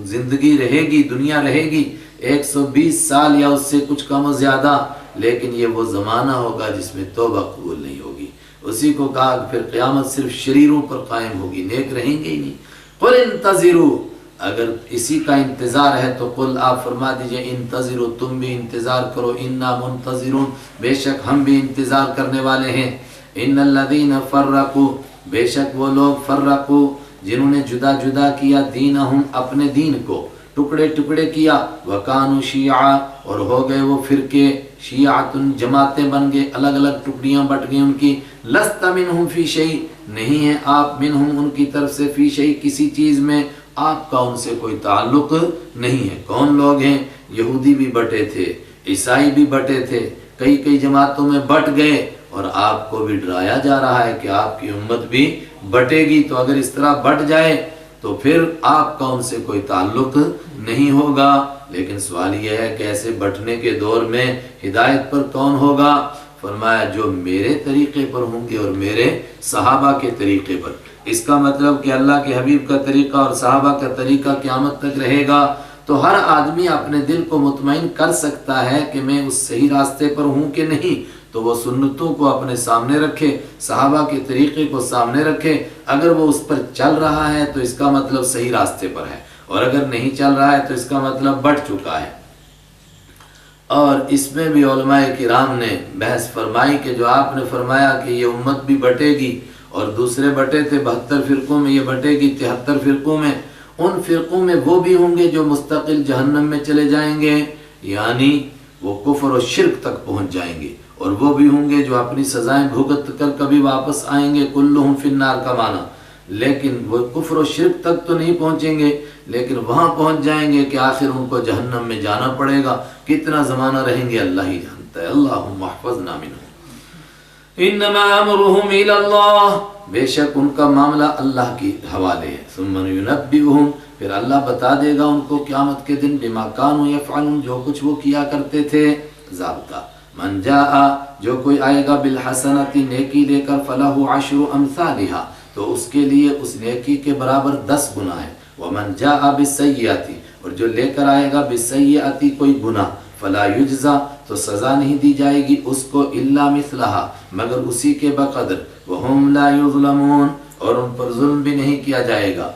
زندگی رہے گی، دنیا رہے گی 120 سال یا اس سے کچھ کم و زیادہ، لیکن یہ وہ زمانہ ہوگا جس میں توبہ قبول نہیں ہوگی۔ اسی کو کہا کہ پھر قیامت صرف شریروں پر قائم ہوگی، نیک رہیں گے ہی نہیں۔ قل انتظروا، اگر اسی کا انتظار ہے تو قل آپ فرما دیجئے انتظروا، تم بھی انتظار کرو، انا منتظرون، بے شک ہم بھی انتظار کرنے والے ہیں۔ ان الذین فرقوا، بے شک وہ لوگ فرقوا جنہوں نے جدا جدا کیا، دینہم اپنے دین کو ٹکڑے ٹکڑے کیا، وکانوا شیعا اور ہو گئے وہ فرقے، شیعتن جماعتیں بن گئے، الگ الگ ٹکڑیاں بٹ گئی ان کی، لست منہم فی شیء، نہیں ہے آپ منہم ان کی طرف سے، فی شیء کسی چیز میں، آپ کا ان سے کوئی تعلق نہیں ہے۔ کون لوگ ہیں؟ یہودی بھی بٹے تھے، عیسائی بھی بٹے تھے، کئی کئی جماعتوں میں بٹ گئے، اور آپ کو بھی ڈرایا جا رہا ہے کہ آپ کی امت بھی بٹے گی، تو اگر اس طرح بٹ جائے تو پھر آپ کا ان سے کوئی تعلق نہیں ہوگا۔ لیکن سوال یہ ہے کہ ایسے بٹنے کے دور میں ہدایت پر کون ہوگا؟ فرمایا جو میرے طریقے پر ہوں گے اور میرے صحابہ کے طریقے پر۔ اس کا مطلب کہ اللہ کے حبیب کا طریقہ اور صحابہ کا طریقہ قیامت تک رہے گا، تو ہر آدمی اپنے دل کو مطمئن کر سکتا ہے کہ میں اس صحیح راستے پر ہوں کہ نہیں، تو وہ سنتوں کو اپنے سامنے رکھے، صحابہ کے طریقے کو سامنے رکھے۔ اگر وہ اس پر چل رہا ہے تو اس کا مطلب صحیح راستے پر ہے، اور اگر نہیں چل رہا ہے تو اس کا مطلب بٹ چکا ہے۔ اور اس میں بھی علماء کرام نے بحث فرمائی کہ جو آپ نے فرمایا کہ یہ امت بھی بٹے گی، اور دوسرے بٹے تھے 72 فرقوں میں، یہ بٹے گی 73 فرقوں میں، ان فرقوں میں وہ بھی ہوں گے جو مستقل جہنم میں چلے جائیں گے، یعنی وہ کفر و شرک تک پہنچ جائیں گے، اور وہ بھی ہوں گے جو اپنی سزائیں بھگت کر کبھی واپس آئیں گے، کلہم فی النار کا معنی، لیکن وہ کفر و شرک تک تو نہیں پہنچیں گے، لیکن وہاں پہنچ جائیں گے کہ آخر ان کو جہنم میں جانا پڑے گا۔ کتنا زمانہ رہیں گے اللہ ہی جانتا ہے۔ اللہم احفظنا منہم۔ انما امرهم الی اللہ، بے شک ان کا معاملہ اللہ کی حوالے ہے۔ ثم ینبئهم، پھر اللہ بتا دے گا ان کو قیامت کے دن بما کانوا یفعلون، جو کچھ وہ کیا کرتے تھے۔ ضابطہ من جاء، جو کوئی آئے گا بالحسنۃ، نیکی لے کر، فلہ عشر امثالھا، تو اس کے لیے اس نیکی کے برابر 10 گنا ہے۔ ومن جاء بالسیئۃ، اور جو لے کر آئے گا بالسیئۃ کوئی گناہ، فلا یجزا، تو سزا نہیں دی جائے گی اس کو، الا مثلھا، مگر اسی کے بقدر، وہم لا یظلمون، اور ان پر ظلم بھی نہیں کیا جائے گا۔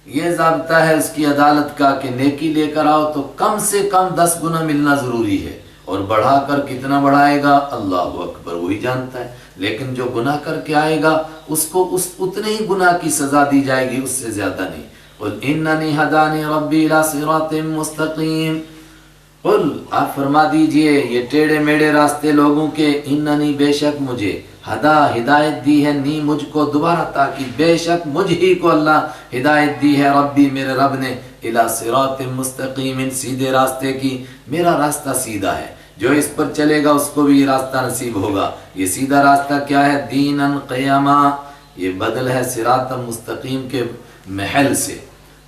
یہ ضابطہ ہے اس کی عدالت کا کہ نیکی لے کر آؤ تو کم سے کم 10 گنا ملنا ضروری ہے، اور بڑھا کر کتنا بڑھائے گا اللہ اکبر وہی جانتا ہے، لیکن جو گناہ کر کے آئے گا اس کو اتنے ہی گناہ کی سزا دی جائے گی، اس سے زیادہ نہیں۔ قل اننی ہدانی ربی الی صراط مستقیم، قل آپ فرما دیجئے یہ ٹیڑے میڑے راستے لوگوں کے، اننی بے شک مجھے، ہدا ہدایت دی ہے، نی مجھ کو، دوبارہ تاکید، بے شک مجھ ہی کو اللہ ہدایت دی ہے، ربی میرے رب نے، الی صراط مستقیم، سیدھے راستے کی، میرا راستہ سیدھا ہے، جو اس پر چلے گا اس کو بھی یہ راستہ نصیب ہوگا۔ یہ سیدھا راستہ کیا ہے؟ دیناً قیما، یہ بدل ہے صراط مستقیم کے محل سے،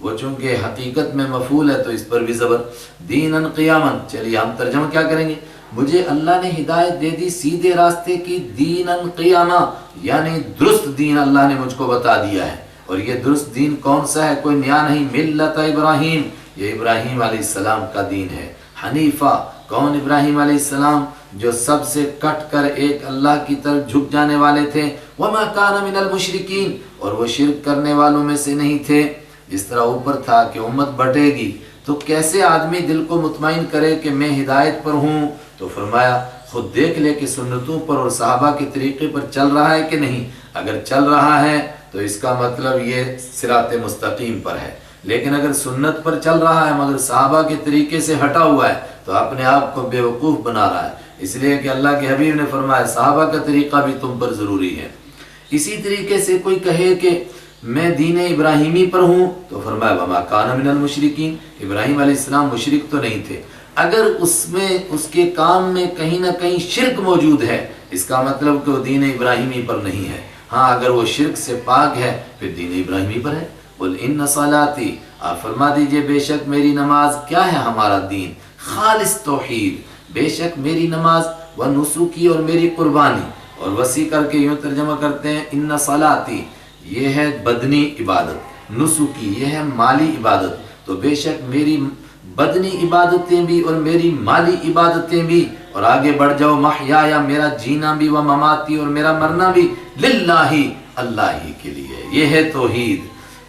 وہ چونکہ حقیقت میں مفعول ہے تو اس پر بھی زبر، دیناً قیاماً۔ چلیے ہم ترجمہ کیا کریں گے؟ مجھے اللہ نے ہدایت دے دی سیدھے راستے کی، دیناً قیاما، یعنی درست دین اللہ نے مجھ کو بتا دیا ہے، اور یہ درست دین کون سا ہے؟ کوئی نیا نہیں، ملت ابراہیم، یہ ابراہیم علیہ السلام کا دین ہے۔ حنیفہ، کون ابراہیم علیہ السلام؟ جو سب سے کٹ کر ایک اللہ کی طرف جھک جانے والے تھے، وما کان من المشرکین، اور وہ شرک کرنے والوں میں سے نہیں تھے۔ جس طرح اوپر تھا کہ امت بٹے گی، تو کیسے آدمی دل کو مطمئن کرے کہ میں ہدایت پر ہوں؟ تو فرمایا خود دیکھ لے کہ سنتوں پر اور صحابہ کے طریقے پر چل رہا ہے کہ نہیں. اگر چل رہا ہے تو اس کا مطلب یہ صراط مستقیم پر ہے. لیکن اگر سنت پر چل رہا ہے مگر صحابہ کے طریقے سے ہٹا ہوا ہے تو اپنے آپ کو بیوقوف بنا رہا ہے. اس لیے کہ اللہ کے حبیب نے فرمایا صحابہ کا طریقہ بھی تم پر ضروری ہے. اسی طریقے سے کوئی کہے کہ میں دین ابراہیمی پر ہوں تو فرمایا وما کان من المشرکین، ابراہیم علیہ السلام مشرک تو نہیں تھے. اگر اس کے کام میں کہیں نہ کہیں شرک موجود ہے اس کا مطلب کہ وہ دین ابراہیمی پر نہیں ہے. ہاں اگر وہ شرک سے پاک ہے پھر دین ابراہیمی پر ہے. قل ان صلاتی، آپ فرما دیجئے بے شک میری نماز کیا ہے ہمارا دین، خالص توحید. بے شک میری نماز و نسکی اور میری قربانی، اور وسیع کر کے یوں ترجمہ کرتے ہیں ان صلاتی یہ ہے بدنی عبادت، نسکی یہ ہے مالی عبادت. تو بے شک میری بدنی عبادتیں بھی اور میری مالی عبادتیں بھی، اور آگے بڑھ جاؤ محیا میرا جینا بھی و مماتی اور میرا مرنا بھی للہ اللہ ہی کے لیے. یہ ہے توحید.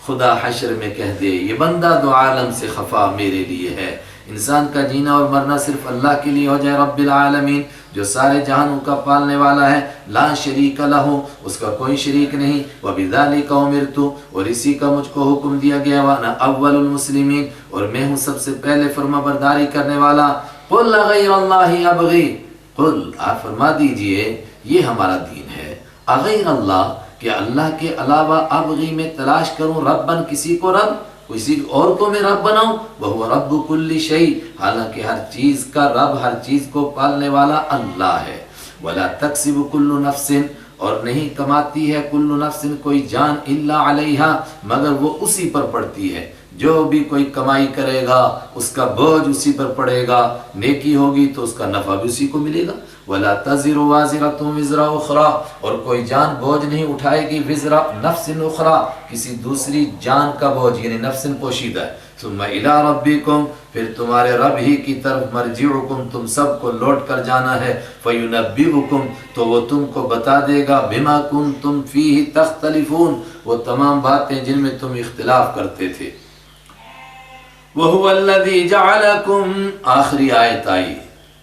خدا حشر میں کہہ دے یہ بندہ دو عالم سے خفا میرے لیے ہے. انسان کا جینا اور مرنا صرف اللہ کے لیے ہو جائے، رب العالمین جو سارے جہانوں کا پالنے والا ہے، لا شریک لہ اس کا کوئی شریک نہیں. وبذالک امرت اور اسی کا مجھ کو حکم دیا گیا، وانا اول المسلمین اور میں ہوں سب سے پہلے فرما برداری کرنے والا. قل غیر اللہ ابغی، قل آپ فرما دیجئے یہ ہمارا دین ہے. اغیر اللہ کہ اللہ کے علاوہ ابغی میں تلاش کروں ربن کسی کو رب، کسی اور کو میں رب بناؤں. وہ رب کل شیء حالانکہ ہر چیز کا رب ہر چیز کو پالنے والا اللہ ہے. ولا تکسب کل نفس اور نہیں کماتی ہے کل نفس کوئی جان الا علیہا مگر وہ اسی پر پڑتی ہے. جو بھی کوئی کمائی کرے گا اس کا بوجھ اسی پر پڑے گا، نیکی ہوگی تو اس کا نفع بھی اسی کو ملے گا. ولا تزر وازرۃ وزر اخرى اور کوئی جان بوجھ نہیں اٹھائے گی وزر نفس اخرى کسی دوسری جان کا بوجھ، یعنی نفس پوشیدہ ہے. ثم الی ربکم پھر تمہارے رب ہی کی طرف مرجعکم تم سب کو لوٹ کر جانا ہے. فینبئکم تو وہ تم کو بتا دے گا بما کنتم فیہ تختلفون وہ تمام باتیں جن میں تم اختلاف کرتے تھے. وَهُوَ الَّذِي جَعَلَكُمْ آخری آیت آئی،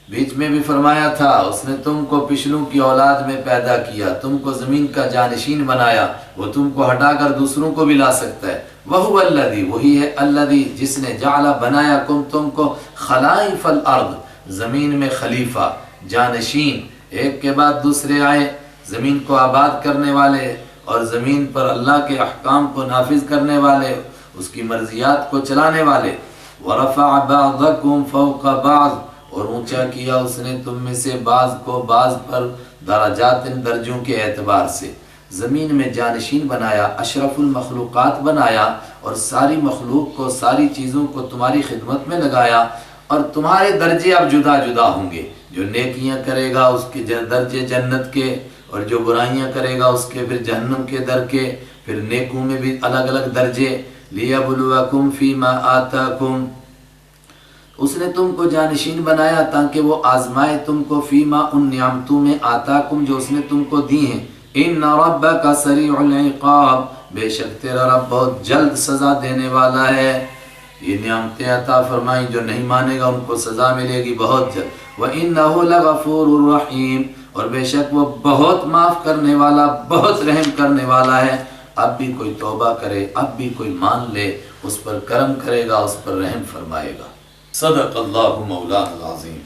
بیچ میں بھی فرمایا تھا اس نے تم کو پچھلوں کی اولاد میں پیدا کیا، تم کو زمین کا جانشین بنایا، وہ تم کو ہٹا کر دوسروں کو بھی لا سکتا ہے. وَهُوَ الَّذِي وہی ہے الَّذِي جس نے جعل بنایا تم کو خلائف الارض زمین میں خلیفہ جانشین، ایک کے بعد دوسرے آئے زمین کو آباد کرنے والے اور زمین پر اللہ کے احکام کو نافذ کرنے والے، اس کی مرضیات کو چلانے والے. وَرَفَعَ بَعْضَكُمْ فَوْقَ بَعْضٍ اور اونچا کیا اس نے تم میں سے بعض کو بعض پر درجات درجوں کے اعتبار سے. زمین میں جانشین بنایا، اشرف المخلوقات بنایا اور ساری مخلوق کو ساری چیزوں کو تمہاری خدمت میں لگایا. اور تمہارے درجے اب جدا جدا ہوں گے، جو نیکیاں کرے گا اس کے درجے جنت کے، اور جو برائیاں کرے گا اس کے پھر جہنم کے در کے. پھر نیکوں میں بھی الگ الگ درجے. لِيَبْلُوَكُمْ فِي مَا آتَاكُمْ اس نے تم کو جانشین بنایا تاکہ وہ آزمائے تم کو فیما ان نعمتوں میں آتاکم جو اس نے تم کو دی ہیں. ان ربک سریع العقاب بے شک تیرا رب بہت جلد سزا دینے والا ہے. یہ نعمتیں عطا فرمائیں جو نہیں مانے گا ان کو سزا ملے گی بہت جلد. وَإِنَّهُ لَغَفُورٌ رَحِيمٌ اور بے شک وہ بہت معاف کرنے والا بہت رحم کرنے والا ہے. اب بھی کوئی توبہ کرے، اب بھی کوئی مان لے، اس پر کرم کرے گا، اس پر رحم فرمائے گا. صدق اللہ مولانا العظیم.